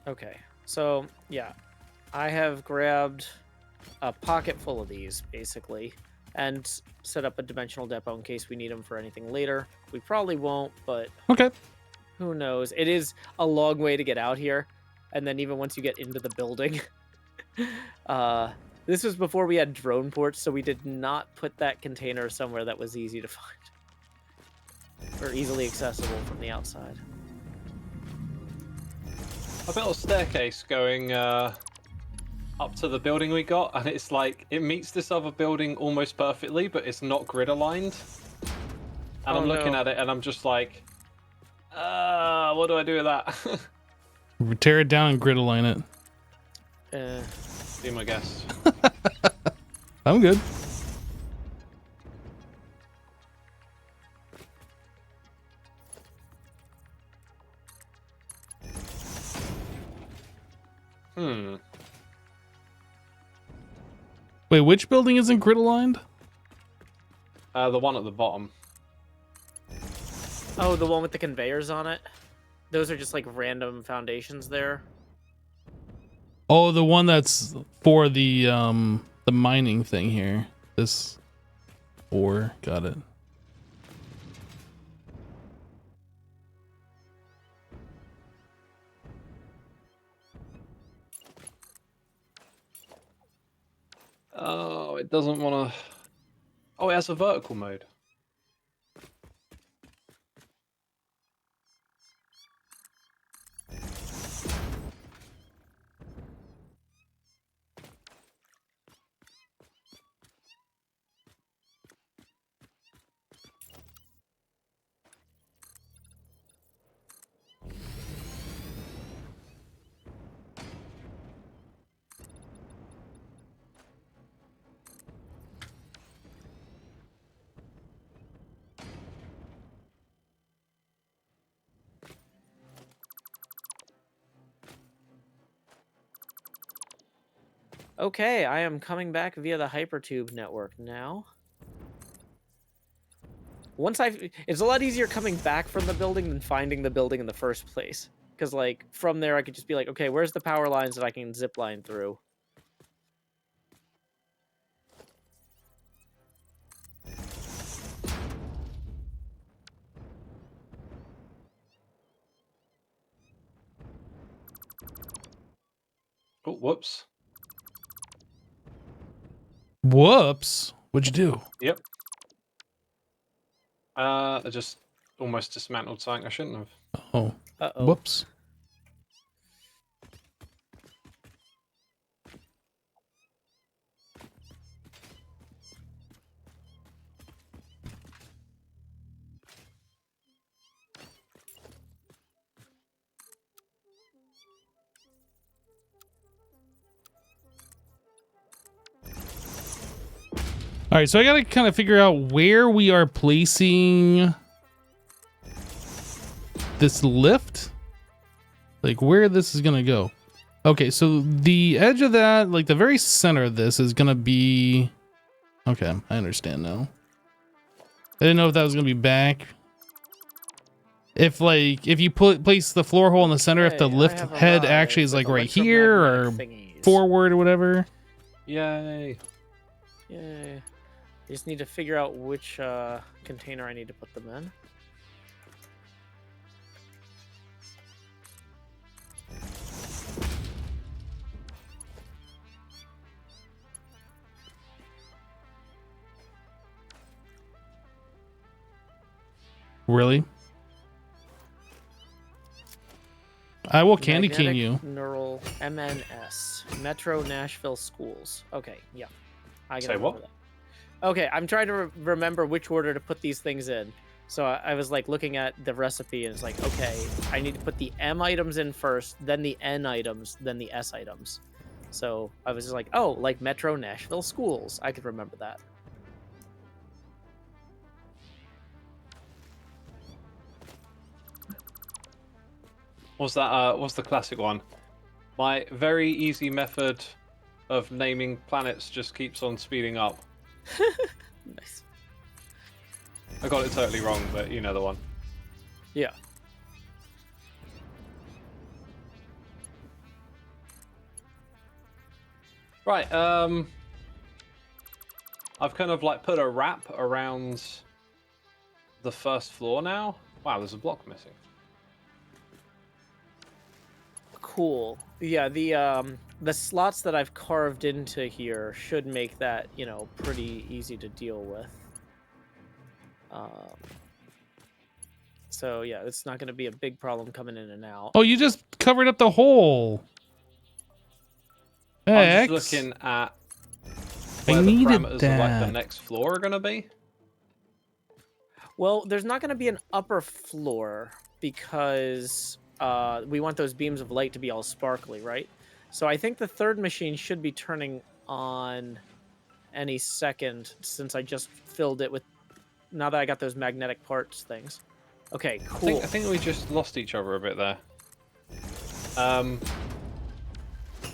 Okay, so yeah, I have grabbed a pocket full of these basically and set up a dimensional depot in case we need them for anything later. We probably won't, but okay. who knows? It is a long way to get out here, and then even once you get into the building, this was before we had drone ports, so we did not put that container somewhere that was easy to find or easily accessible from the outside. I built a staircase going up to the building we got, and it's like it meets this other building almost perfectly, but it's not grid aligned. And I'm looking at it, and I'm just like, what do I do with that? Tear it down and grid align it. Be my guest. I'm good. Wait, which building isn't grid aligned? The one at the bottom. Oh, the one with the conveyors on it? Those are just like random foundations there. Oh, the one that's for the mining thing here. This ore, got it. Oh, it doesn't want to. Oh, it has a vertical mode. Okay, I am coming back via the hypertube network now. It's a lot easier coming back from the building than finding the building in the first place. Because, like, from there I could just be like, okay, where's the power lines that I can zip line through? Oh, whoops. Whoops. What'd you do? Yep. I just almost dismantled something I shouldn't have. Oh. Uh-oh. Whoops. All right, so I gotta kind of figure out where we are placing this lift, like where this is gonna go. Okay, so the edge of that, like the very center of this, is gonna be. Okay, I understand now. I didn't know if that was gonna be back. If you place the floor hole in the center, if the Hey, I lift have head arrived actually is with like right here or electromagnetic thingies. forward or whatever. Yay. Yay. I just need to figure out which container I need to put them in. Really? I will candy cane Magnetic you. Neural MNS. Metro Nashville Schools. Okay, yeah. I can Say what? remember that. Okay, I'm trying to remember which order to put these things in. So I was like looking at the recipe and it's like, okay, I need to put the M items in first, then the N items, then the S items. So I was just like, oh, like Metro Nashville Schools. I could remember that. What's that? What's the classic one? My very easy method of naming planets just keeps on speeding up. Nice. I got it totally wrong, but you know the one. Yeah. Right. I've kind of like put a wrap around the first floor now. Wow, there's a block missing. Cool. Yeah, the slots that I've carved into here should make that, you know, pretty easy to deal with. So yeah, it's not going to be a big problem coming in and out. Oh, you just covered up the hole. I'm X. just looking at I where the needed parameters of like the that. next floor are gonna be. Well, there's not going to be an upper floor because we want those beams of light to be all sparkly, right? So I think the third machine should be turning on any second since I just filled it with, now that I got those magnetic parts things. Okay, cool. I think we just lost each other a bit there.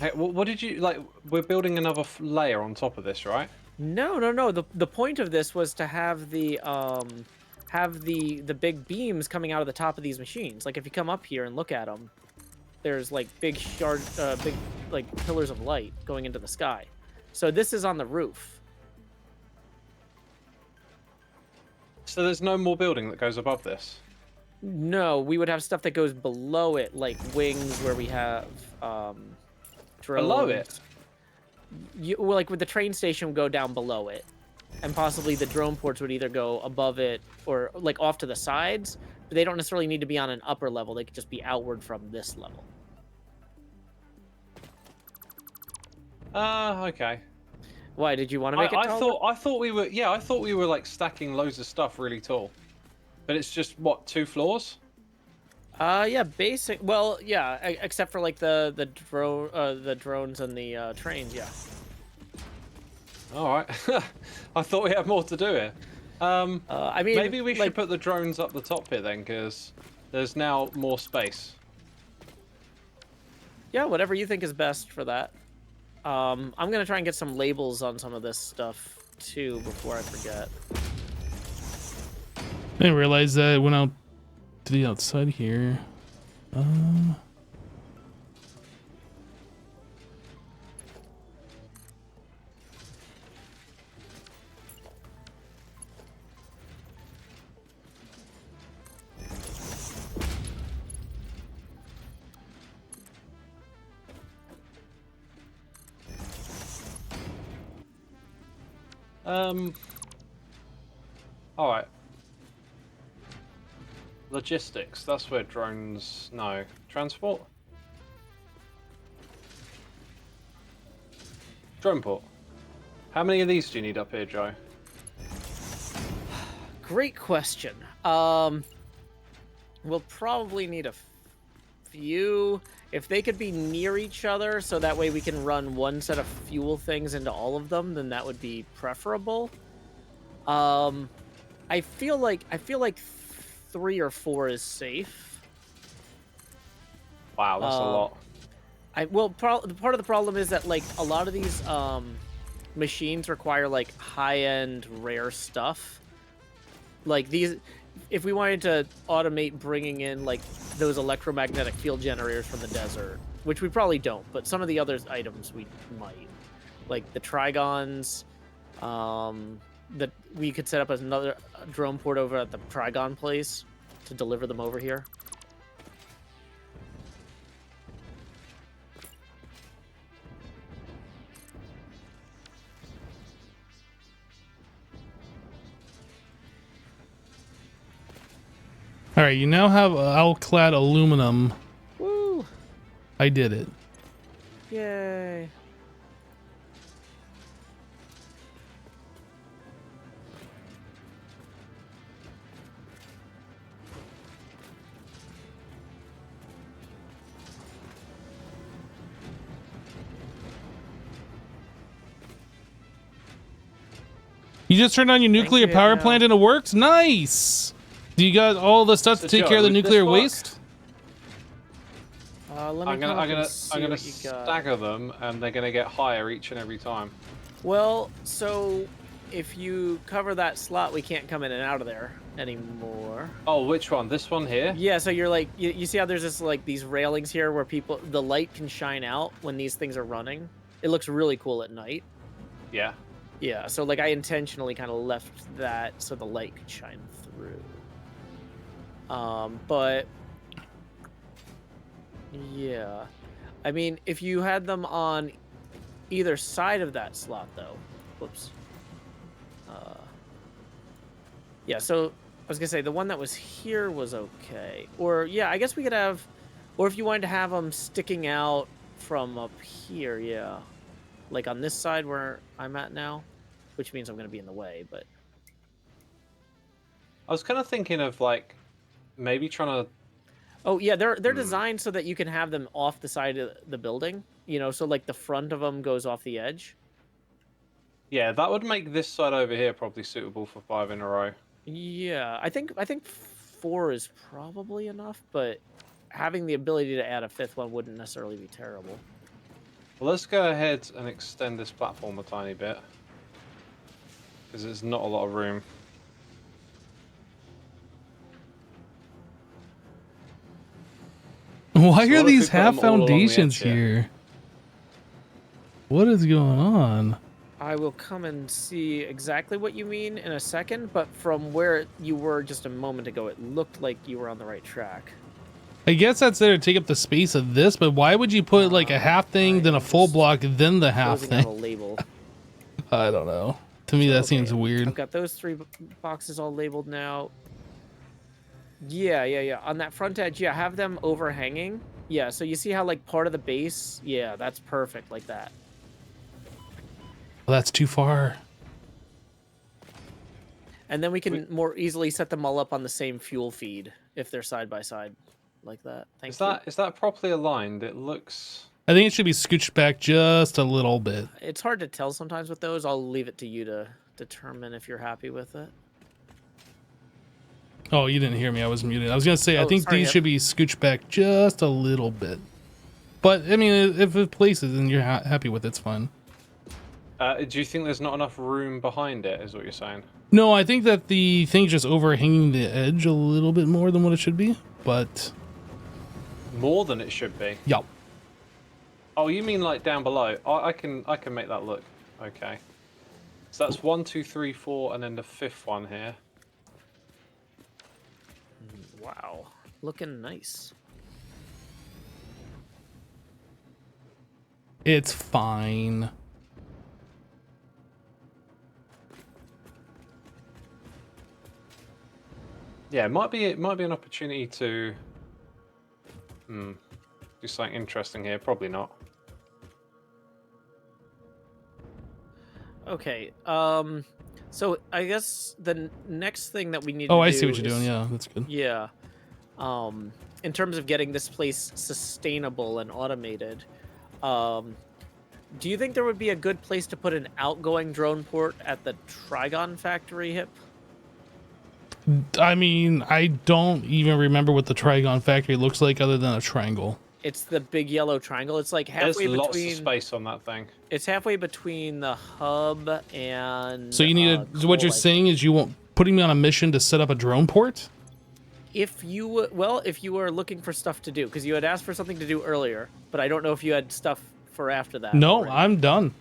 Hey, what did you like? We're building another layer on top of this, right? No. The point of this was to have the big beams coming out of the top of these machines. Like if you come up here and look at them, there's like big like pillars of light going into the sky. So this is on the roof. So there's no more building that goes above this. No, we would have stuff that goes below it, like wings where we have drones. Below it? Well, like with the train station would go down below it. And possibly the drone ports would either go above it or like off to the sides, but they don't necessarily need to be on an upper level. They could just be outward from this level. Okay. Why did you want to make it taller? I thought we were like stacking loads of stuff really tall. But it's just what, 2 floors? Yeah, basic. Well, yeah, except for like the drones and the trains. Yeah. All right. I thought we had more to do here. I mean, maybe we should like, put the drones up the top here then, because there's now more space. yeah, whatever you think is best for that. I'm gonna try and get some labels on some of this stuff too before I forget. I didn't realize that it went out to the outside here. All right. Logistics. That's where drones. No. Transport. Drone port. How many of these do you need up here, Joe? Great question. We'll probably need a few. If they could be near each other, so that way we can run one set of fuel things into all of them, then that would be preferable. I feel like 3 or 4 is safe. Wow, that's a lot. Part of the problem is that like a lot of these machines require like high-end rare stuff. Like these, if we wanted to automate bringing in like those electromagnetic field generators from the desert, which we probably don't, but some of the other items we might, like the Trigons, that we could set up as another drone port over at the Trigon place to deliver them over here. All right, you now have alclad aluminum. Woo! I did it. Yay! You just turned on your nuclear you, power Danielle. plant and it works? Nice! Do you got all the stuff to So, take Joe, care of the would this nuclear work? waste? Let me I'm come up and gonna see what you got. stagger them, and they're gonna get higher each and every time. Well, so if you cover that slot, we can't come in and out of there anymore. Oh, which one? This one here? Yeah, so you're like, you see how there's this like these railings here where the light can shine out when these things are running. It looks really cool at night. Yeah. Yeah, so like I intentionally kind of left that so the light could shine through. But yeah, I mean, if you had them on either side of that slot, though, whoops. Yeah, so I was gonna say the one that was here was okay, or yeah, I guess we could have, or if you wanted to have them sticking out from up here, yeah, like on this side where I'm at now, which means I'm gonna be in the way, but. I was kind of thinking of like maybe trying to. Oh yeah, they're designed so that you can have them off the side of the building. You know, so like the front of them goes off the edge. Yeah, that would make this side over here probably suitable for 5 in a row. Yeah, I think 4 is probably enough, but having the ability to add a 5th one wouldn't necessarily be terrible. Well, let's go ahead and extend this platform a tiny bit, because there's not a lot of room. Why So are what if we these put half them all along the foundations edge here? here? What is going on? I will come and see exactly what you mean in a second, but from where you were just a moment ago, it looked like you were on the right track. I guess that's there to take up the space of this, but why would you put like a half thing, then a full block, then the half Closing out a thing? label. I don't know. To me, that seems weird. I've got those 3 boxes all labeled now. Yeah. On that front edge, yeah, have them overhanging. Yeah, so you see how like part of the base, yeah, that's perfect like that. Well, that's too far. And then we can more easily set them all up on the same fuel feed if they're side by side like that. Thank you. Is that properly aligned? It looks. I think it should be scooched back just a little bit. It's hard to tell sometimes with those. I'll leave it to you to determine if you're happy with it. Oh, you didn't hear me. I was muted. I was going to say, I think sorry, these should be scooched back just a little bit. But, I mean, if it places and you're happy with it, it's fine. Do you think there's not enough room behind it, is what you're saying? No, I think that the thing's just overhanging the edge a little bit more than what it should be, but... More than it should be? Yeah. Oh, you mean like down below? I can make that look. Okay. So that's 1, 2, 3, 4, and then the 5th one here. Wow, looking nice. It's fine. Yeah, it might be an opportunity to do something interesting here. Probably not. Okay, so I guess the next thing that we need to Oh, do I see what you're is- doing. Yeah, that's good. Yeah. In terms of getting this place sustainable and automated, Do you think there would be a good place to put an outgoing drone port at the Trigon factory, Hip? I mean, I don't even remember what the Trigon factory looks like other than a triangle. It's the big yellow triangle. It's like There's halfway lots of between. space on that thing. It's halfway between the hub and. So you need to. What you're Cole, I saying think. is you want putting me on a mission to set up a drone port? If you were looking for stuff to do, because you had asked for something to do earlier, but I don't know if you had stuff for after that. No, already. I'm done.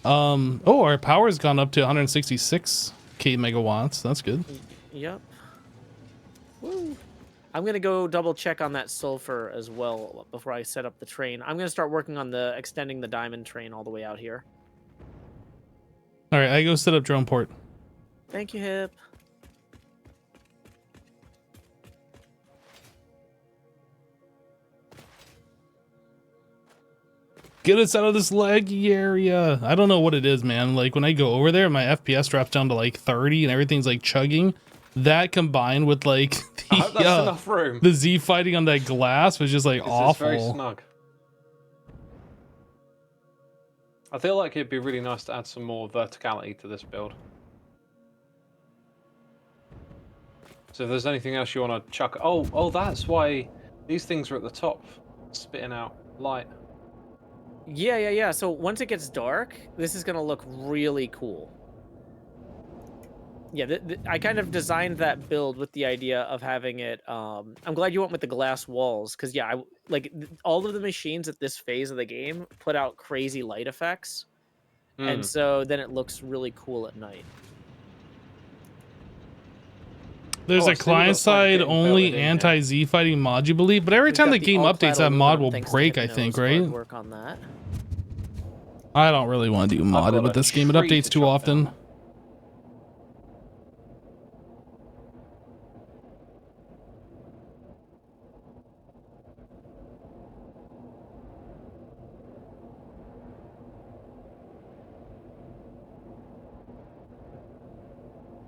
Oh, our power's gone up to 166k megawatts. That's good. Yep. Woo. I'm gonna go double check on that sulfur as well before I set up the train. I'm gonna start working on the extending the diamond train all the way out here. All right, I go set up drone port. Thank you, Hip. Get us out of this laggy area. I don't know what it is, man. Like when I go over there, my FPS drops down to like 30 and everything's like chugging. That combined with like I hope that's enough room. the Z fighting on that glass was just like It's very awful. snug. I feel like it'd be really nice to add some more verticality to this build. So if there's anything else you want to chuck... Oh, that's why these things are at the top, spitting out light. Yeah. So once it gets dark, this is gonna look really cool. Yeah, I kind of designed that build with the idea of having it. I'm glad you went with the glass walls, because yeah, all of the machines at this phase of the game put out crazy light effects, and so then it looks really cool at night. There's Oh, I a see client what's like side getting only belted in here. anti-Z fighting mod, you believe, but every We've time got the game updates, that mod will all-clad aluminum, break. thanks I to think, Hypno's hard right? work on that. I don't really want to do got modded a with this game. It tree updates to too chop often. down.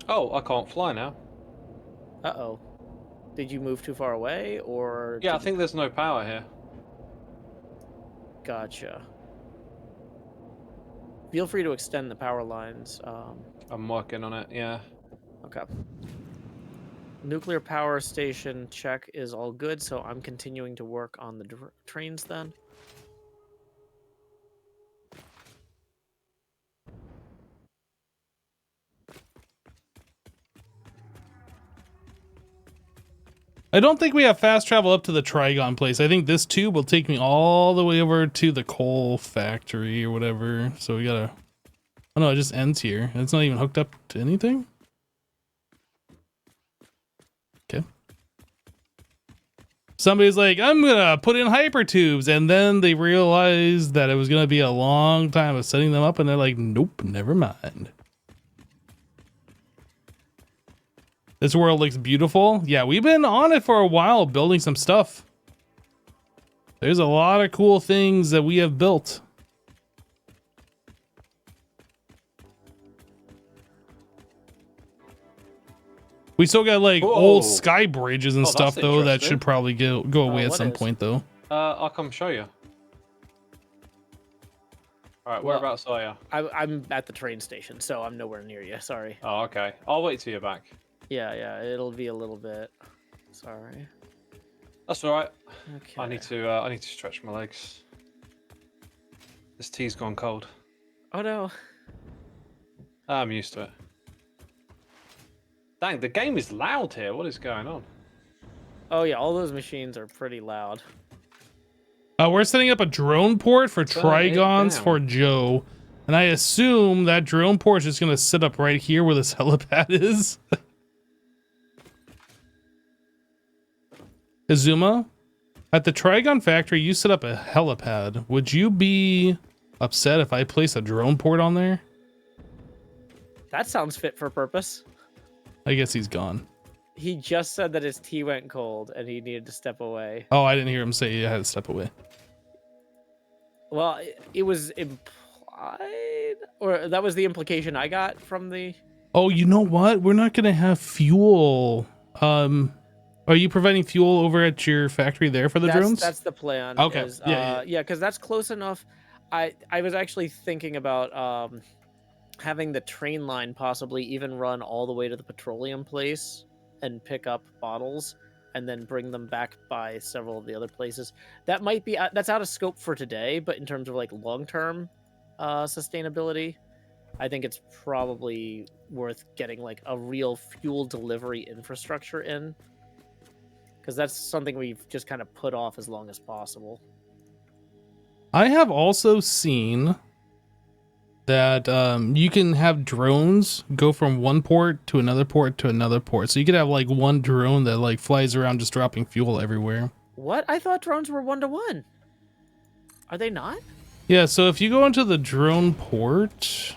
Oh, I can't fly now. Uh-oh. Did you move too far away, or... Yeah, I did- think there's no power here. Gotcha. Feel free to extend the power lines. I'm working on it, yeah. Okay. Nuclear power station check is all good, so I'm continuing to work on the trains then. I don't think we have fast travel up to the Trigon place. I think this tube will take me all the way over to the coal factory or whatever. So we gotta... Oh no, it just ends here. It's not even hooked up to anything? Okay. Somebody's like, I'm gonna put in hyper tubes, and then they realized that it was gonna be a long time of setting them up, and they're like, nope, never mind. This world looks beautiful. Yeah, we've been on it for a while building some stuff. There's a lot of cool things that we have built. We still got like old Whoa. sky bridges and Oh, stuff that's though that interesting. should probably go away at what some is? point though. I'll come show you. Alright, Well- whereabouts are you? I'm at the train station, so I'm nowhere near you. Sorry. Oh, okay. I'll wait till you're back. Yeah, it'll be a little bit. Sorry. That's alright. Okay. I need to stretch my legs. This tea's gone cold. Oh no. I'm used to it. Dang, the game is loud here. What is going on? Oh yeah, all those machines are pretty loud. We're setting up a drone port for Turn it Trigons down. for Joe. And I assume that drone port is just going to sit up right here where this helipad is. Izuma, at the Trigon factory, you set up a helipad. Would you be upset if I place a drone port on there? That sounds fit for purpose. I guess he's gone. He just said that his tea went cold and he needed to step away. Oh, I didn't hear him say he had to step away. Well, it was implied, or that was the implication I got from the... Oh, you know what? We're not going to have fuel. Are you providing fuel over at your factory there for the drones? That's the plan. Okay. Is, Yeah. yeah, because that's close enough. I was actually thinking about having the train line possibly even run all the way to the petroleum place and pick up bottles and then bring them back by several of the other places. That might be that's out of scope for today, but in terms of like long-term sustainability, I think it's probably worth getting like a real fuel delivery infrastructure in, because that's something we've just kind of put off as long as possible. I have also seen that you can have drones go from one port to another port to another port. So you could have like one drone that like flies around just dropping fuel everywhere. What? I thought drones were 1-to-1. Are they not? Yeah, so if you go into the drone port,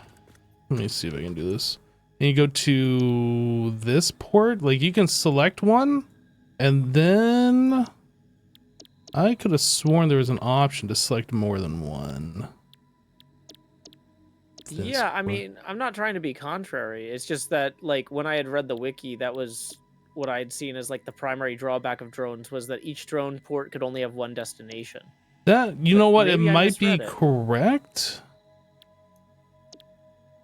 let me see if I can do this. And you go to this port, like you can select one, and then I could have sworn there was an option to select more than one. Yeah, I mean, I'm not trying to be contrary. It's just that, like, when I had read the wiki, that was what I had seen as, like, the primary drawback of drones was that each drone port could only have one destination. That, you know what, it maybe I might be misread it. correct.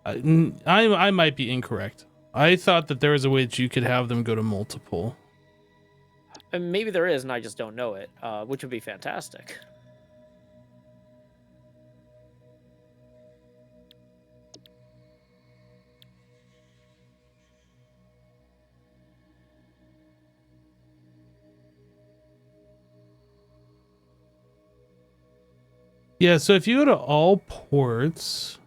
I might be incorrect. I thought that there was a way that you could have them go to multiple. And maybe there is, and I just don't know it, which would be fantastic. Yeah, so if you go to all ports,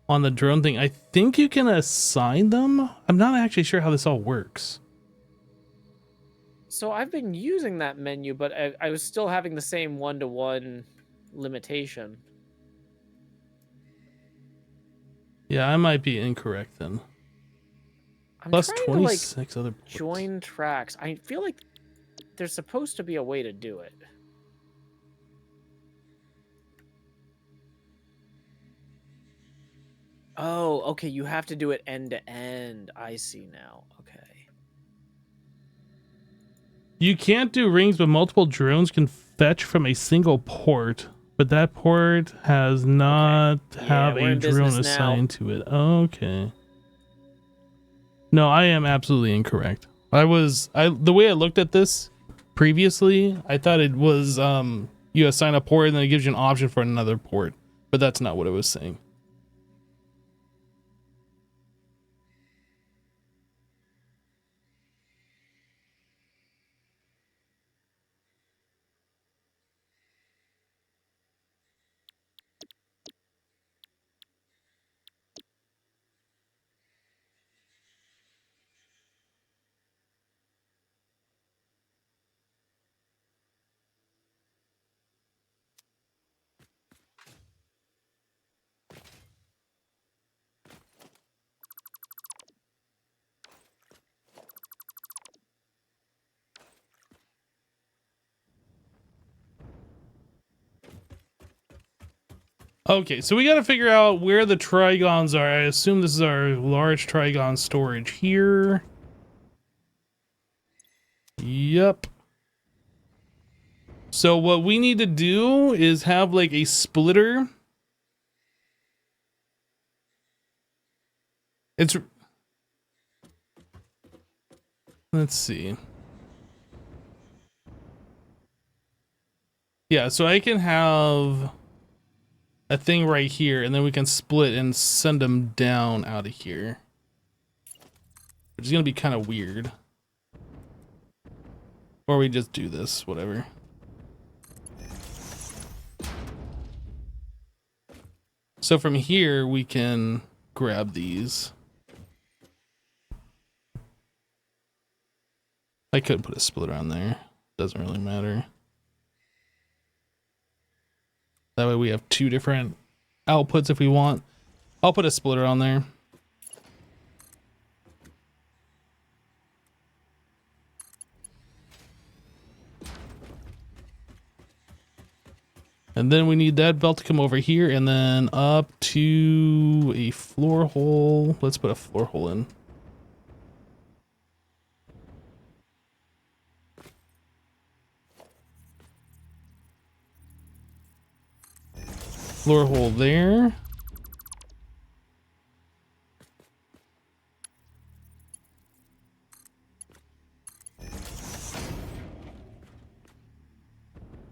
on the drone thing, I think you can assign them. I'm not actually sure how this all works. So I've been using that menu, but I was still having the same 1-to-1 limitation. Yeah, I might be incorrect then. I'm Plus trying 26 to, like, other ports. join tracks. I feel like there's supposed to be a way to do it. Oh, okay. You have to do it end to end. I see now. Okay. You can't do rings, but multiple drones can fetch from a single port, but that port has not have we're a in drone business now. assigned to it. Okay. No, I am absolutely incorrect. The way I looked at this previously, I thought it was you assign a port and then it gives you an option for another port, but that's not what it was saying. Okay, so we got to figure out where the trigons are. I assume this is our large trigon storage here. Yep. So what we need to do is have like a splitter. Let's see. Yeah, so I can have a thing right here, and then we can split and send them down out of here. Which is gonna be kind of weird. Or we just do this, whatever. So from here, we can grab these. I could put a splitter on there. Doesn't really matter. That way we have two different outputs if we want. I'll put a splitter on there. And then we need that belt to come over here and then up to a floor hole. Let's put a floor hole in. Floor hole there.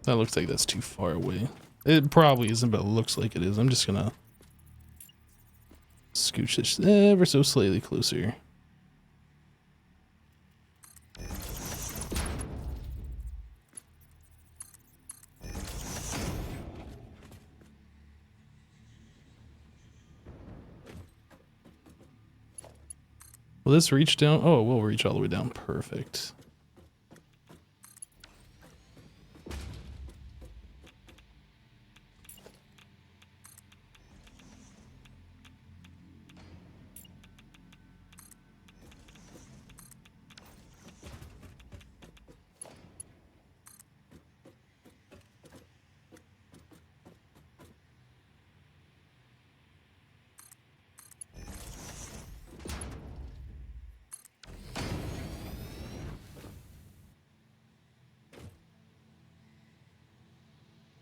That looks like that's too far away. It probably isn't, but it looks like it is. I'm just gonna scooch this ever so slightly closer. Will this reach down? Oh, it will reach all the way down. Perfect.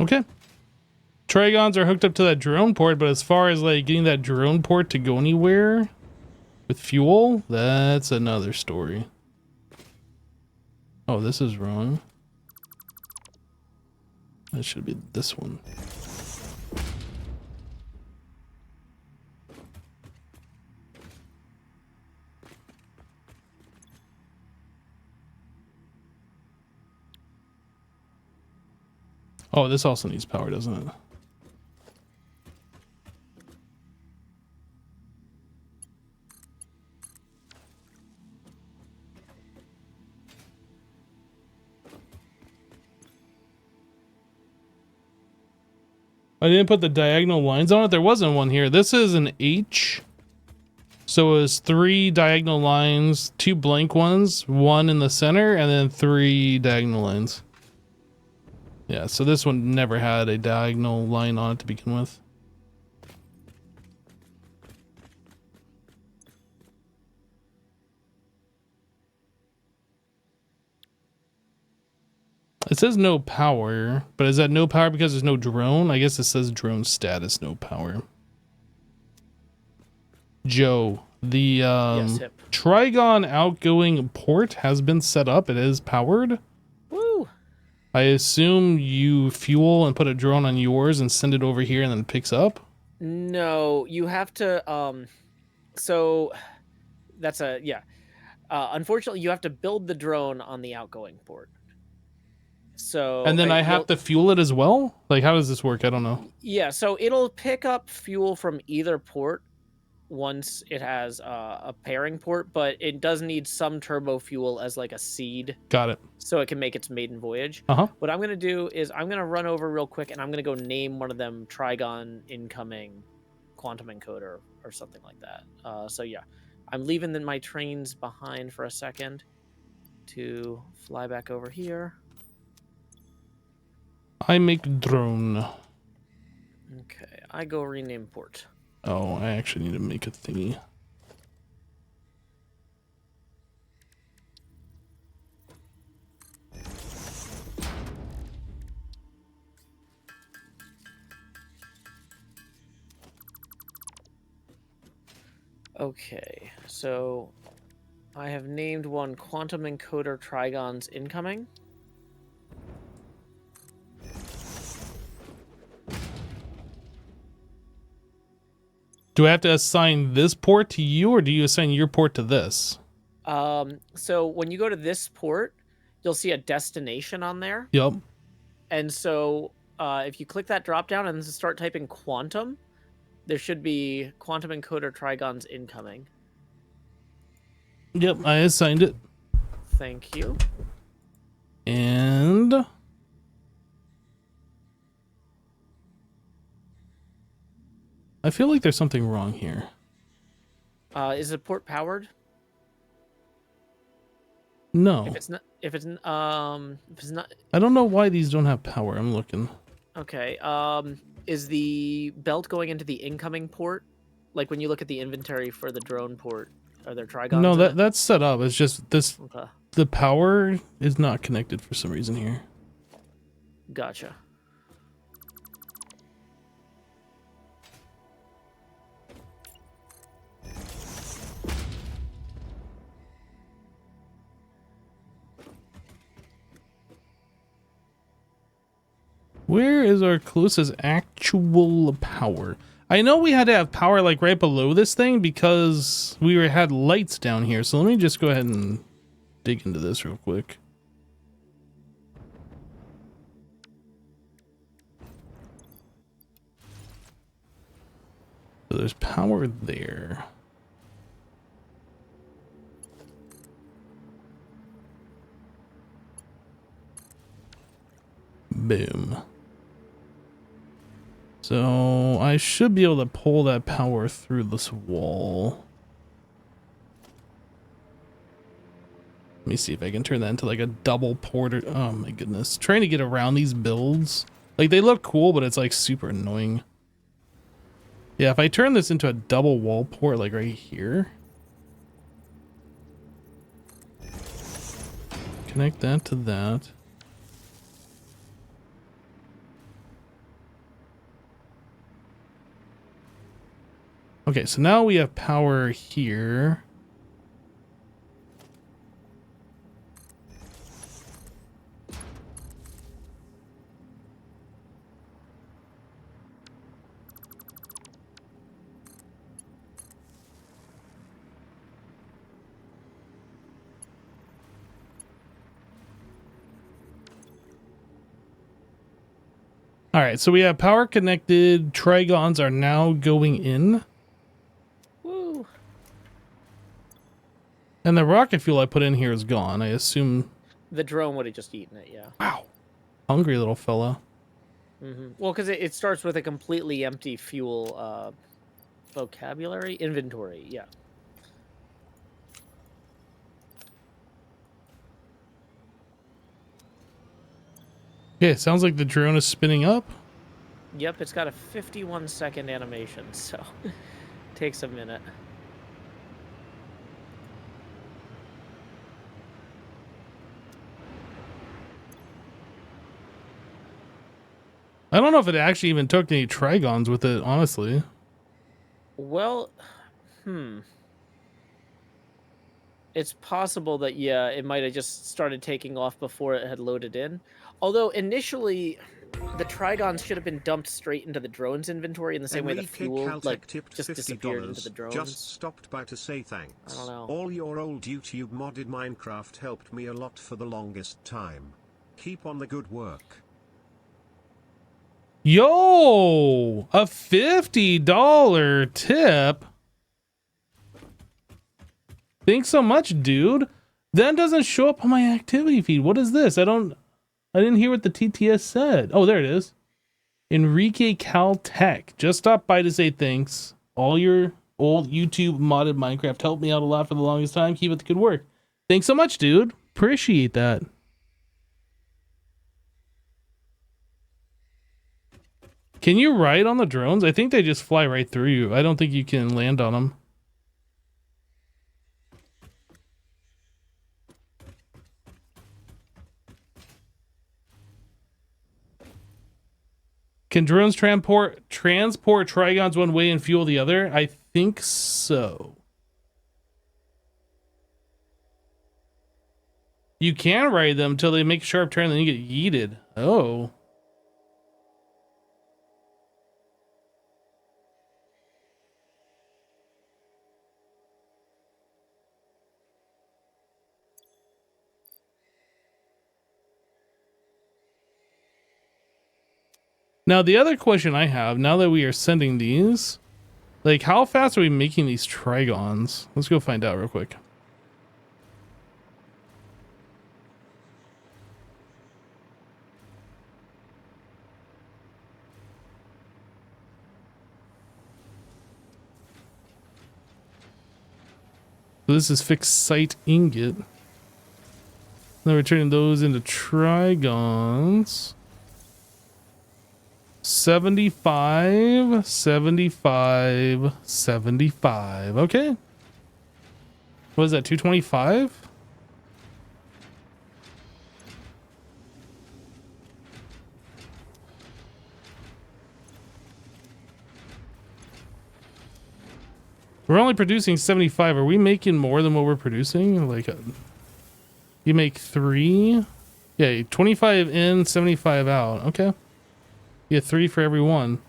Okay. Trigons are hooked up to that drone port, but as far as like getting that drone port to go anywhere with fuel, that's another story. Oh, this is wrong. That should be this one. Oh, this also needs power, doesn't it? I didn't put the diagonal lines on it. There wasn't one here. This is an H. So it was 3 diagonal lines, 2 blank ones, 1 in the center, and then 3 diagonal lines. Yeah, so this one never had a diagonal line on it to begin with. It says no power, but is that no power because there's no drone? I guess it says drone status, no power. Joe, the Yes, Hip. Trigon outgoing port has been set up. It is powered. Woo! I assume you fuel and put a drone on yours and send it over here and then it picks up? No, you have to, so that's a, yeah. Unfortunately, you have to build the drone on the outgoing port. So And then I have to fuel it as well? Like, how does this work? I don't know. Yeah, so it'll pick up fuel from either port once it has a pairing port, but it does need some turbo fuel as like a seed. Got it. So it can make its maiden voyage. Uh-huh. What I'm going to do is I'm going to run over real quick and I'm going to go name one of them Trigon incoming quantum encoder or something like that. So yeah, I'm leaving my trains behind for a second to fly back over here. I make drone. Okay, I go rename port. Oh, I actually need to make a thingy. Okay, so I have named one quantum encoder Trigons incoming. Do I have to assign this port to you, or do you assign your port to this? So when you go to this port, you'll see a destination on there. Yep. And so if you click that drop down and start typing quantum, there should be quantum encoder Trigons incoming. Yep, I assigned it. Thank you. And I feel like there's something wrong here. Is the port powered? No. If it's not, I don't know why these don't have power. I'm looking. okay. Is the belt going into the incoming port? Like when you look at the inventory for the drone port, are there Trigons? No, in it? that's set up. It's just this. Okay. The power is not connected for some reason here. Gotcha. Where is our closest actual power? I know we had to have power like right below this thing because had lights down here. So let me just go ahead and dig into this real quick. So there's power there. Boom. So I should be able to pull that power through this wall. Let me see if I can turn that into like a double porter. Oh my goodness. Trying to get around these builds. Like they look cool, but it's like super annoying. Yeah, if I turn this into a double wall port like right here. Connect that to that. Okay, so now we have power here. All right, so we have power connected. Trigons are now going in. Woo. And the rocket fuel I put in here is gone. I assume. The drone would have just eaten it, yeah. Wow. Hungry little fella. Well, because it starts with a completely empty fuel vocabulary inventory, yeah. Yeah, sounds like the drone is spinning up. Yep, it's got a 51-second animation, so takes a minute. I don't know if it actually even took any Trigons with it, honestly. Well, it's possible that, yeah, it might have just started taking off before it had loaded in. Although, initially, the Trigons should have been dumped straight into the drone's inventory in the same way the fuel, like, just disappeared into the drones. Just stopped by to say thanks. I don't know. All your old YouTube modded Minecraft helped me a lot for the longest time. Keep on the good work. Yo, a $50 tip. Thanks so much, dude. That doesn't show up on my activity feed. What is this? I didn't hear what the TTS said. Oh, there it is. Enrique Caltech just stopped by to say thanks. All your old YouTube modded Minecraft helped me out a lot for the longest time. Keep up the good work. Thanks so much, dude. Appreciate that. Can you ride on the drones? I think they just fly right through you. I don't think you can land on them. Can drones transport Trigons one way and fuel the other? I think so. You can ride them until they make a sharp turn, then you get yeeted. Oh. Now, the other question I have, now that we are sending these, like, how fast are we making these Trigons? Let's go find out real quick. So this is fixed site ingot. Now we're turning those into Trigons. 75, 75, 75. Okay. What is that, 225? We're only producing 75. Are we making more than what we're producing? Like, you make 3? Yeah, 25 in, 75 out. Okay. Yeah, 3 for every one.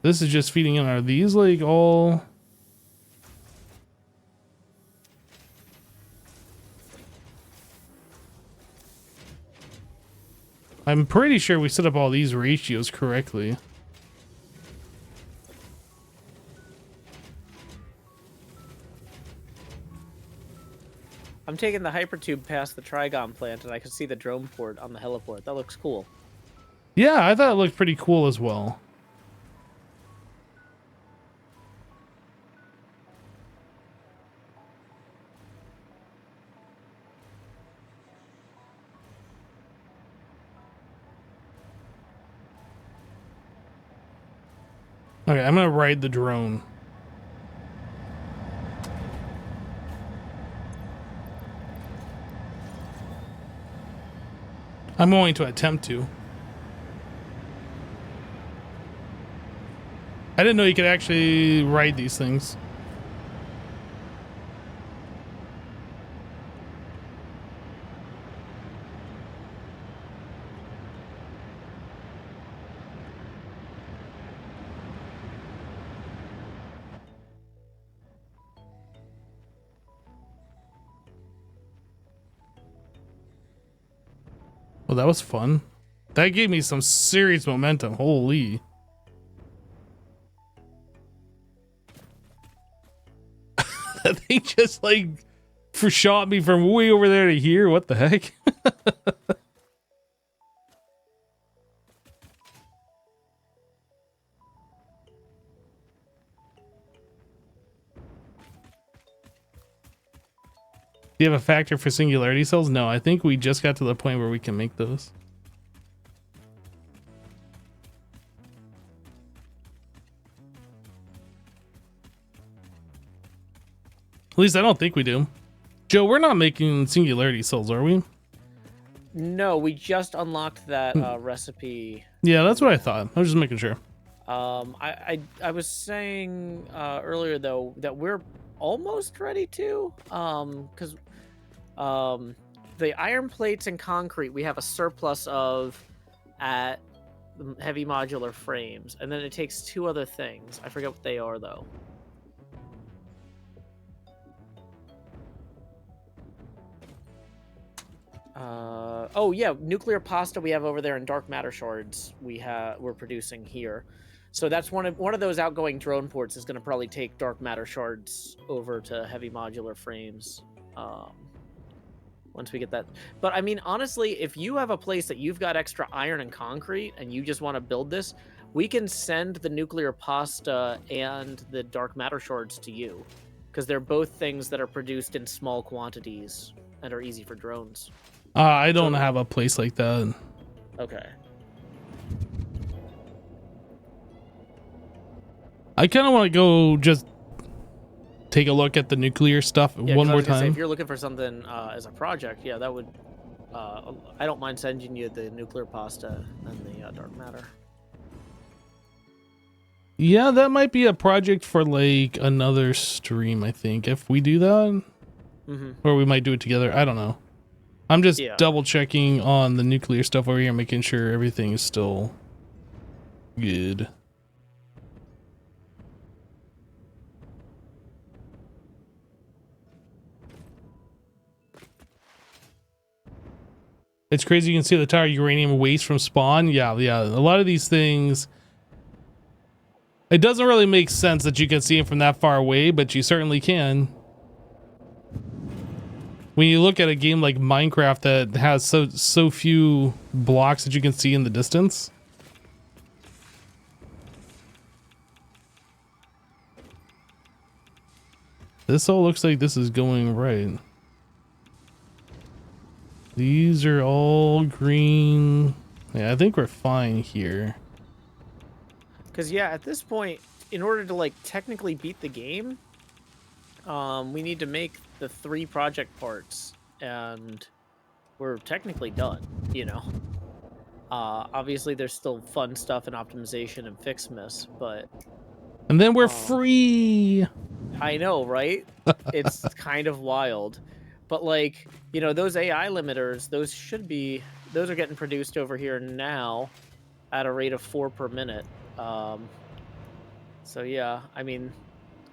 This is just feeding in. Are these like all... I'm pretty sure we set up all these ratios correctly. I'm taking the hypertube past the Trigon plant, and I can see the drone port on the heliport. That looks cool. Yeah, I thought it looked pretty cool as well. Okay, I'm gonna ride the drone. I'm going to attempt to. I didn't know you could actually ride these things. Well, that was fun. That gave me some serious momentum. Holy. That thing just like shot me from way over there to here. What the heck? Do you have a factor for singularity cells? No, I think we just got to the point where we can make those. At least I don't think we do. Joe, we're not making singularity cells, are we? No, we just unlocked that recipe. Yeah, that's what I thought. I was just making sure. I was saying earlier though that we're almost ready to, because the iron plates and concrete we have a surplus of at the heavy modular frames, and then it takes 2 other things. I forget what they are though. Oh yeah, nuclear pasta we have over there, and dark matter shards we're producing here. So that's one of those outgoing drone ports is going to probably take dark matter shards over to heavy modular frames. Once we get that. But I mean, honestly, if you have a place that you've got extra iron and concrete and you just want to build this, we can send the nuclear pasta and the dark matter shards to you, because they're both things that are produced in small quantities and are easy for drones. I don't have a place like that. Okay. I kind of want to go just take a look at the nuclear stuff one more time. Say, if you're looking for something as a project, yeah, that would. I don't mind sending you the nuclear pasta and the dark matter. Yeah, that might be a project for like another stream, I think, if we do that. Or we might do it together. I don't know. I'm just double checking on the nuclear stuff over here, making sure everything is still good. It's crazy. You can see the entire uranium waste from spawn. Yeah. A lot of these things, it doesn't really make sense that you can see them from that far away, but you certainly can. When you look at a game like Minecraft that has so few blocks that you can see in the distance. This all looks like this is going right. These are all green. Yeah, I think we're fine here. Because yeah, at this point, in order to like technically beat the game, we need to make the 3 project parts, and we're technically done, you know. Obviously there's still fun stuff in optimization and fixmas, but and then we're free. I know, right? It's kind of wild. But like, you know, those AI limiters, those are getting produced over here now at a rate of 4 per minute. So yeah, I mean,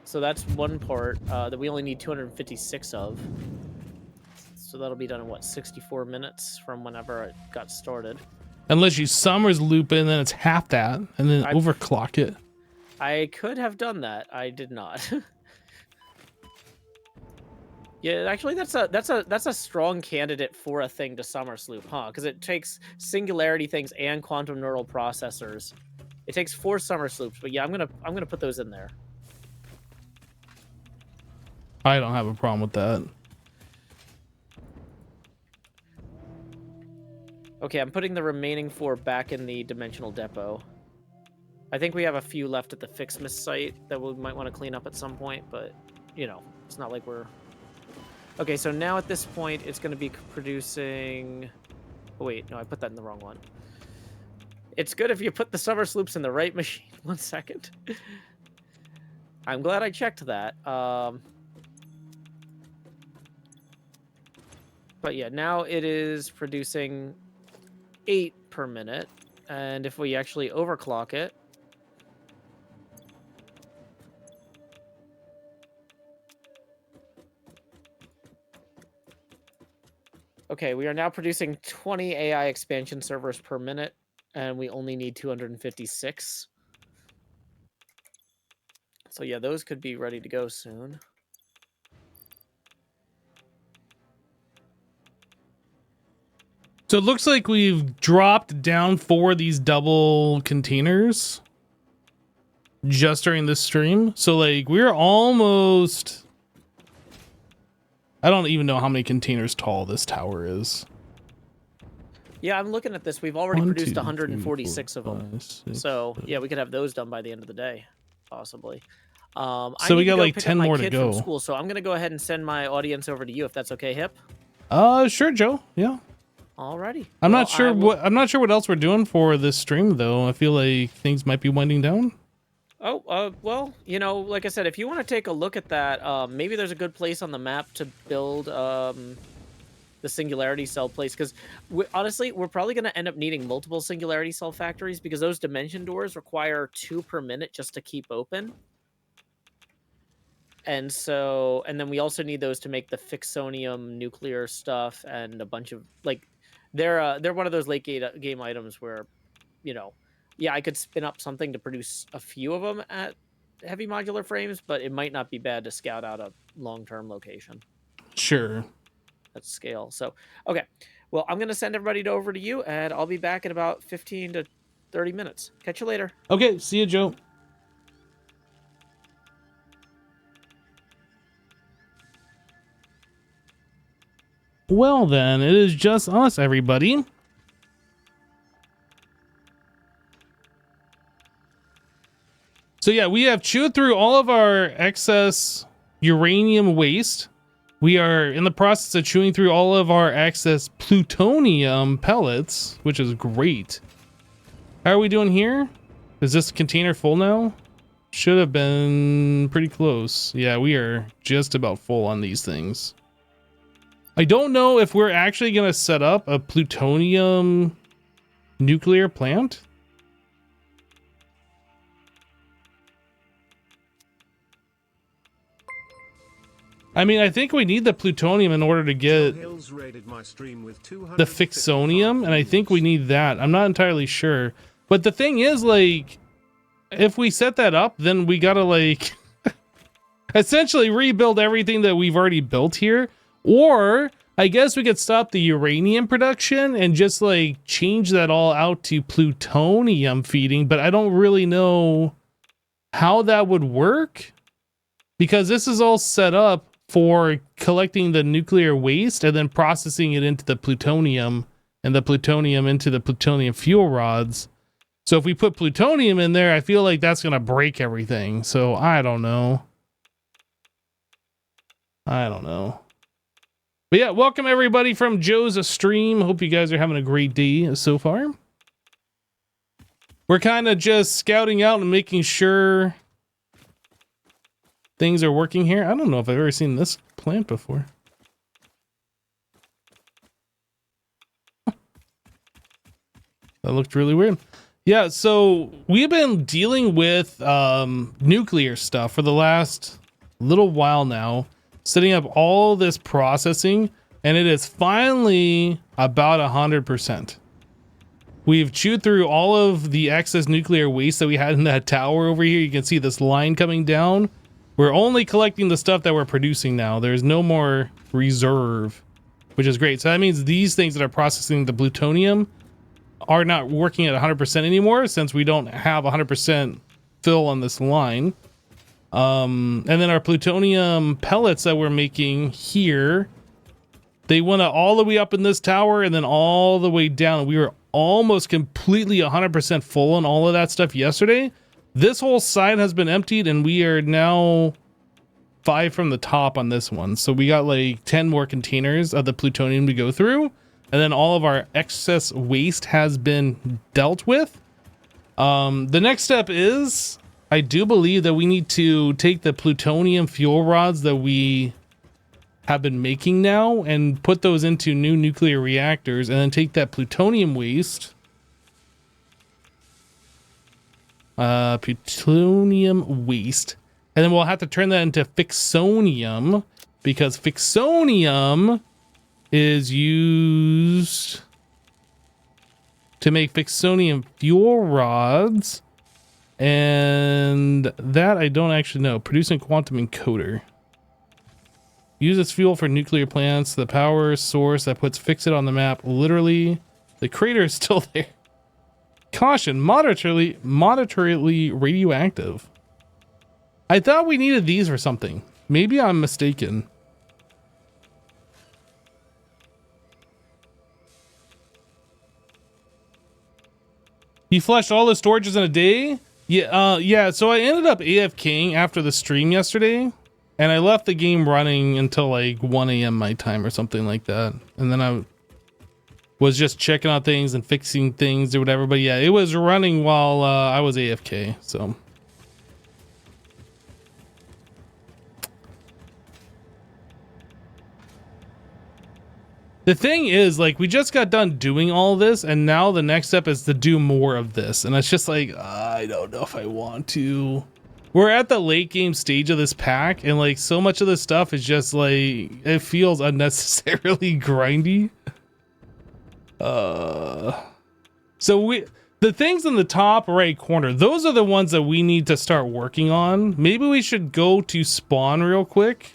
so that's one part that we only need 256 of. So that'll be done in what, 64 minutes from whenever it got started. Unless you summers loop it and then it's half that and then overclock it. I could have done that. I did not. Yeah, actually, that's a strong candidate for a thing to summer sloop, huh? Because it takes singularity things and quantum neural processors. It takes 4 summer sloops, but yeah, I'm gonna put those in there. I don't have a problem with that. Okay, I'm putting the remaining 4 back in the dimensional depot. I think we have a few left at the Fixmas site that we might want to clean up at some point, but you know, it's not like we're. Okay, so now at this point, it's going to be producing... Oh, wait, no, I put that in the wrong one. It's good if you put the summer sloops in the right machine. 1 second. I'm glad I checked that. But yeah, now it is producing 8 per minute. And if we actually overclock it... Okay, we are now producing 20 AI expansion servers per minute, and we only need 256. So yeah, those could be ready to go soon. So it looks like we've dropped down 4 of these double containers just during this stream. So like we're almost... I don't even know how many containers tall this tower is. Yeah, I'm looking at this. We've already 1, produced 2, 146 3, 4, of them. 5, 6, So 7. yeah, we could have those done by the end of the day, possibly. So we got like 10 more to go. From school, so I'm gonna go ahead and send my audience over to you if that's okay, Hip. Sure, Joe. Yeah. Alrighty. I'm not sure what else we're doing for this stream though. I feel like things might be winding down. Oh, well, you know, like I said, if you want to take a look at that, maybe there's a good place on the map to build the singularity cell place, because honestly, we're probably going to end up needing multiple singularity cell factories because those dimension doors require 2 per minute just to keep open. And so, and then we also need those to make the fixonium nuclear stuff and a bunch of, like, they're one of those late game items where, you know, yeah, I could spin up something to produce a few of them at heavy modular frames, but it might not be bad to scout out a long-term location. Sure. At scale. So, okay. Well, I'm going to send everybody over to you, and I'll be back in about 15 to 30 minutes. Catch you later. Okay, see you, Joe. Well then, it is just us, everybody. So yeah, we have chewed through all of our excess uranium waste. We are in the process of chewing through all of our excess plutonium pellets, which is great. How are we doing here? Is this container full now? Should have been pretty close. Yeah, we are just about full on these things. I don't know if we're actually going to set up a plutonium nuclear plant. I mean, I think we need the plutonium in order to get the fixonium, and I think we need that. I'm not entirely sure. But the thing is, like, if we set that up, then we gotta, like, essentially rebuild everything that we've already built here. Or, I guess we could stop the uranium production and just, like, change that all out to plutonium feeding. But I don't really know how that would work, because this is all set up for collecting the nuclear waste and then processing it into the plutonium, and the plutonium into the plutonium fuel rods. So if we put plutonium in there, I feel like that's going to break everything. So I don't know. But yeah, welcome everybody from Joe's stream. Hope you guys are having a great day so far. We're kind of just scouting out and making sure things are working here. I don't know if I've ever seen this plant before. That looked really weird. Yeah, so we've been dealing with nuclear stuff for the last little while now, setting up all this processing, and it is finally about 100%. We've chewed through all of the excess nuclear waste that we had in that tower over here. You can see this line coming down. We're only collecting the stuff that we're producing now. There's no more reserve, which is great. So that means these things that are processing the plutonium are not working at 100% anymore, since we don't have 100% fill on this line. And then our plutonium pellets that we're making here, they went all the way up in this tower and then all the way down. We were almost completely 100% full on all of that stuff yesterday. This whole side has been emptied, and we are now 5 from the top on this one. So we got like 10 more containers of the plutonium to go through. And then all of our excess waste has been dealt with. The next step is, I do believe that we need to take the plutonium fuel rods that we have been making now and put those into new nuclear reactors, and then take that plutonium waste, and then we'll have to turn that into fixonium, because fixonium is used to make fixonium fuel rods, and that I don't actually know. Producing quantum encoder. Use this fuel for nuclear plants. The power source that puts Fix-It on the map. Literally, the crater is still there. Caution, moderately radioactive. I thought we needed these for something. Maybe I'm mistaken. You flushed all the storages in a day? Yeah, so I ended up AFKing after the stream yesterday, and I left the game running until like 1 a.m. my time or something like that. And then I was just checking out things and fixing things or whatever. But yeah, it was running while I was AFK, so. The thing is, like, we just got done doing all this, and now the next step is to do more of this. And it's just like, I don't know if I want to. We're at the late game stage of this pack, and like so much of this stuff is just like, it feels unnecessarily grindy. So the things in the top right corner, those are the ones that we need to start working on. Maybe we should go to spawn real quick.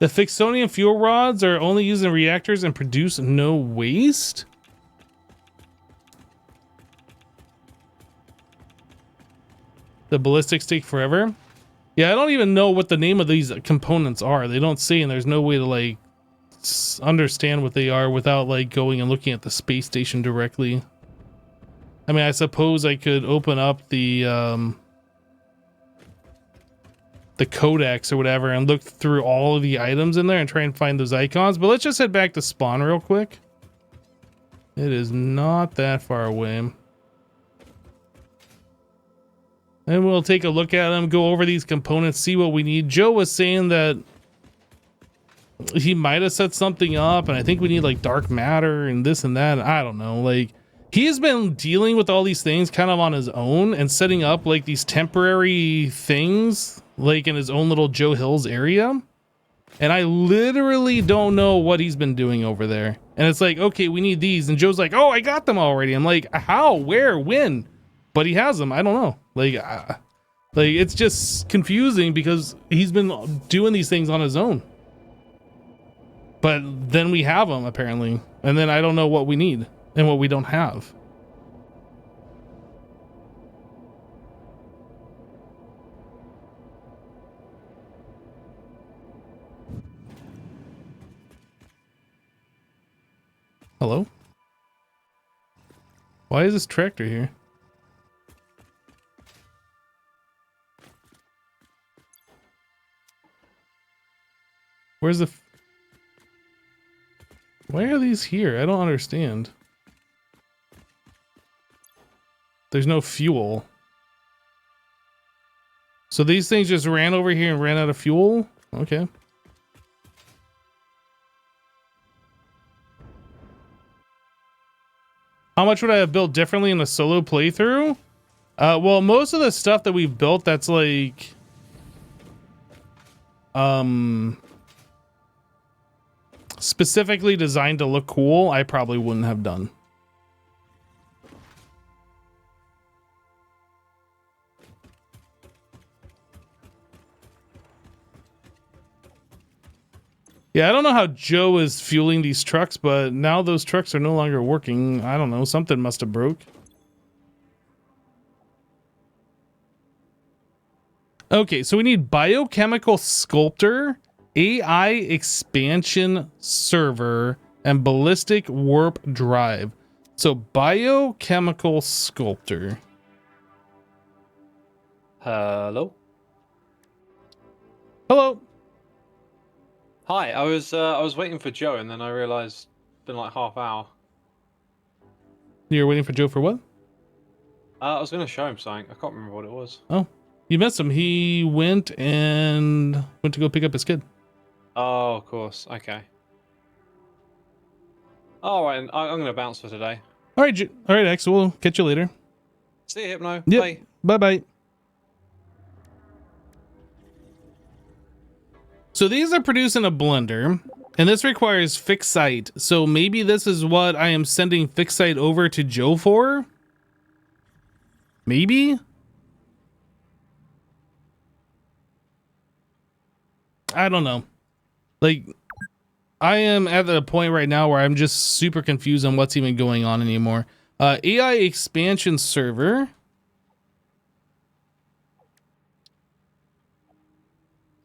The fixonium fuel rods are only used in reactors and produce no waste. The ballistics take forever. Yeah, I don't even know what the name of these components are. They don't say, and there's no way to like understand what they are without like going and looking at the space station directly. I mean, I suppose I could open up the codex or whatever and look through all of the items in there and try and find those icons, but let's just head back to spawn real quick. It is not that far away. And we'll take a look at them, go over these components, see what we need. Joe was saying that he might have set something up, and I think we need like dark matter and this and that. I don't know. Like, he's been dealing with all these things kind of on his own and setting up like these temporary things like in his own little Joe Hills area. And I literally don't know what he's been doing over there. And it's like, okay, we need these. And Joe's like, oh, I got them already. I'm like, how, where, when? But he has them. I don't know. Like it's just confusing because he's been doing these things on his own. But then we have them apparently. And then I don't know what we need and what we don't have. Hello? Why is this tractor here? Where's the... Why are these here? I don't understand. There's no fuel. So these things just ran over here and ran out of fuel? Okay. How much would I have built differently in a solo playthrough? Well, most of the stuff that we've built that's like... specifically designed to look cool, I probably wouldn't have done. Yeah, I don't know how Joe is fueling these trucks, but now those trucks are no longer working. I don't know, something must have broke. Okay, so we need biochemical sculptor, AI expansion server, and ballistic warp drive. So biochemical sculptor. Hello. Hello. Hi. I was waiting for Joe, and then I realized it's been like half hour. You're waiting for Joe for what? I was going to show him something. I can't remember what it was. Oh, you missed him. He went to go pick up his kid. Oh, of course. Okay. All right. I'm going to bounce for today. All right, X. We'll catch you later. See you, Hypno. Yep. Bye. Bye-bye. So these are produced in a blender, and this requires Fixite. So maybe this is what I am sending Fixite over to Joe for? Maybe? I don't know. Like, I am at the point right now where I'm just super confused on what's even going on anymore. AI expansion server.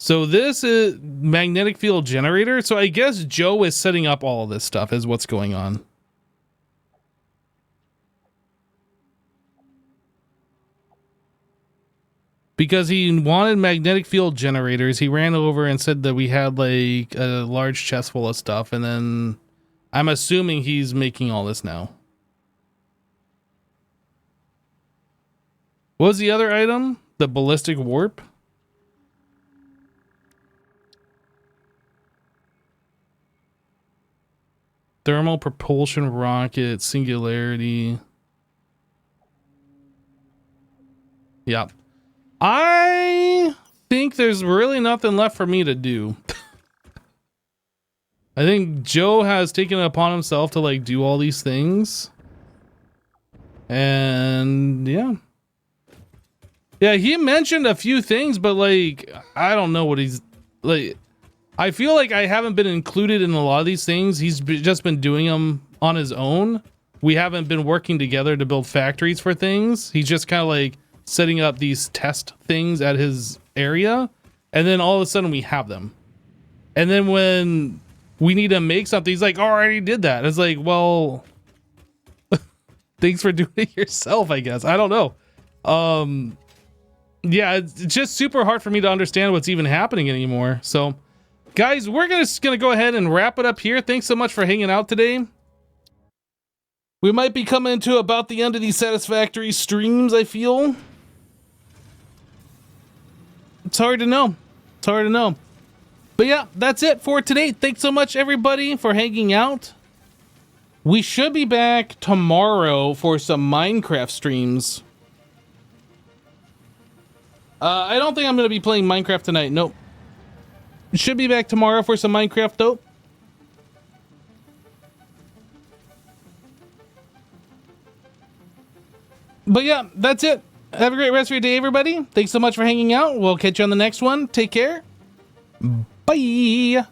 So this is magnetic field generator. So I guess Joe is setting up all of this stuff is what's going on. Because he wanted magnetic field generators, he ran over and said that we had like a large chest full of stuff. And then I'm assuming he's making all this now. What was the other item? The ballistic warp? Thermal propulsion rocket, singularity. Yep. I think there's really nothing left for me to do. I think Joe has taken it upon himself to like do all these things. And yeah. Yeah, he mentioned a few things, but like, I don't know what he's like. I feel like I haven't been included in a lot of these things. He's just been doing them on his own. We haven't been working together to build factories for things. He's just kind of like setting up these test things at his area. And then all of a sudden we have them. And then when we need to make something, he's like, oh, I already did that. It's like, well, thanks for doing it yourself, I guess. I don't know. Yeah, it's just super hard for me to understand what's even happening anymore. So guys, we're just gonna go ahead and wrap it up here. Thanks so much for hanging out today. We might be coming to about the end of these Satisfactory streams, I feel. It's hard to know. It's hard to know. But yeah, that's it for today. Thanks so much, everybody, for hanging out. We should be back tomorrow for some Minecraft streams. I don't think I'm going to be playing Minecraft tonight. Nope. Should be back tomorrow for some Minecraft, though. But yeah, that's it. Have a great rest of your day, everybody. Thanks so much for hanging out. We'll catch you on the next one. Take care. Bye.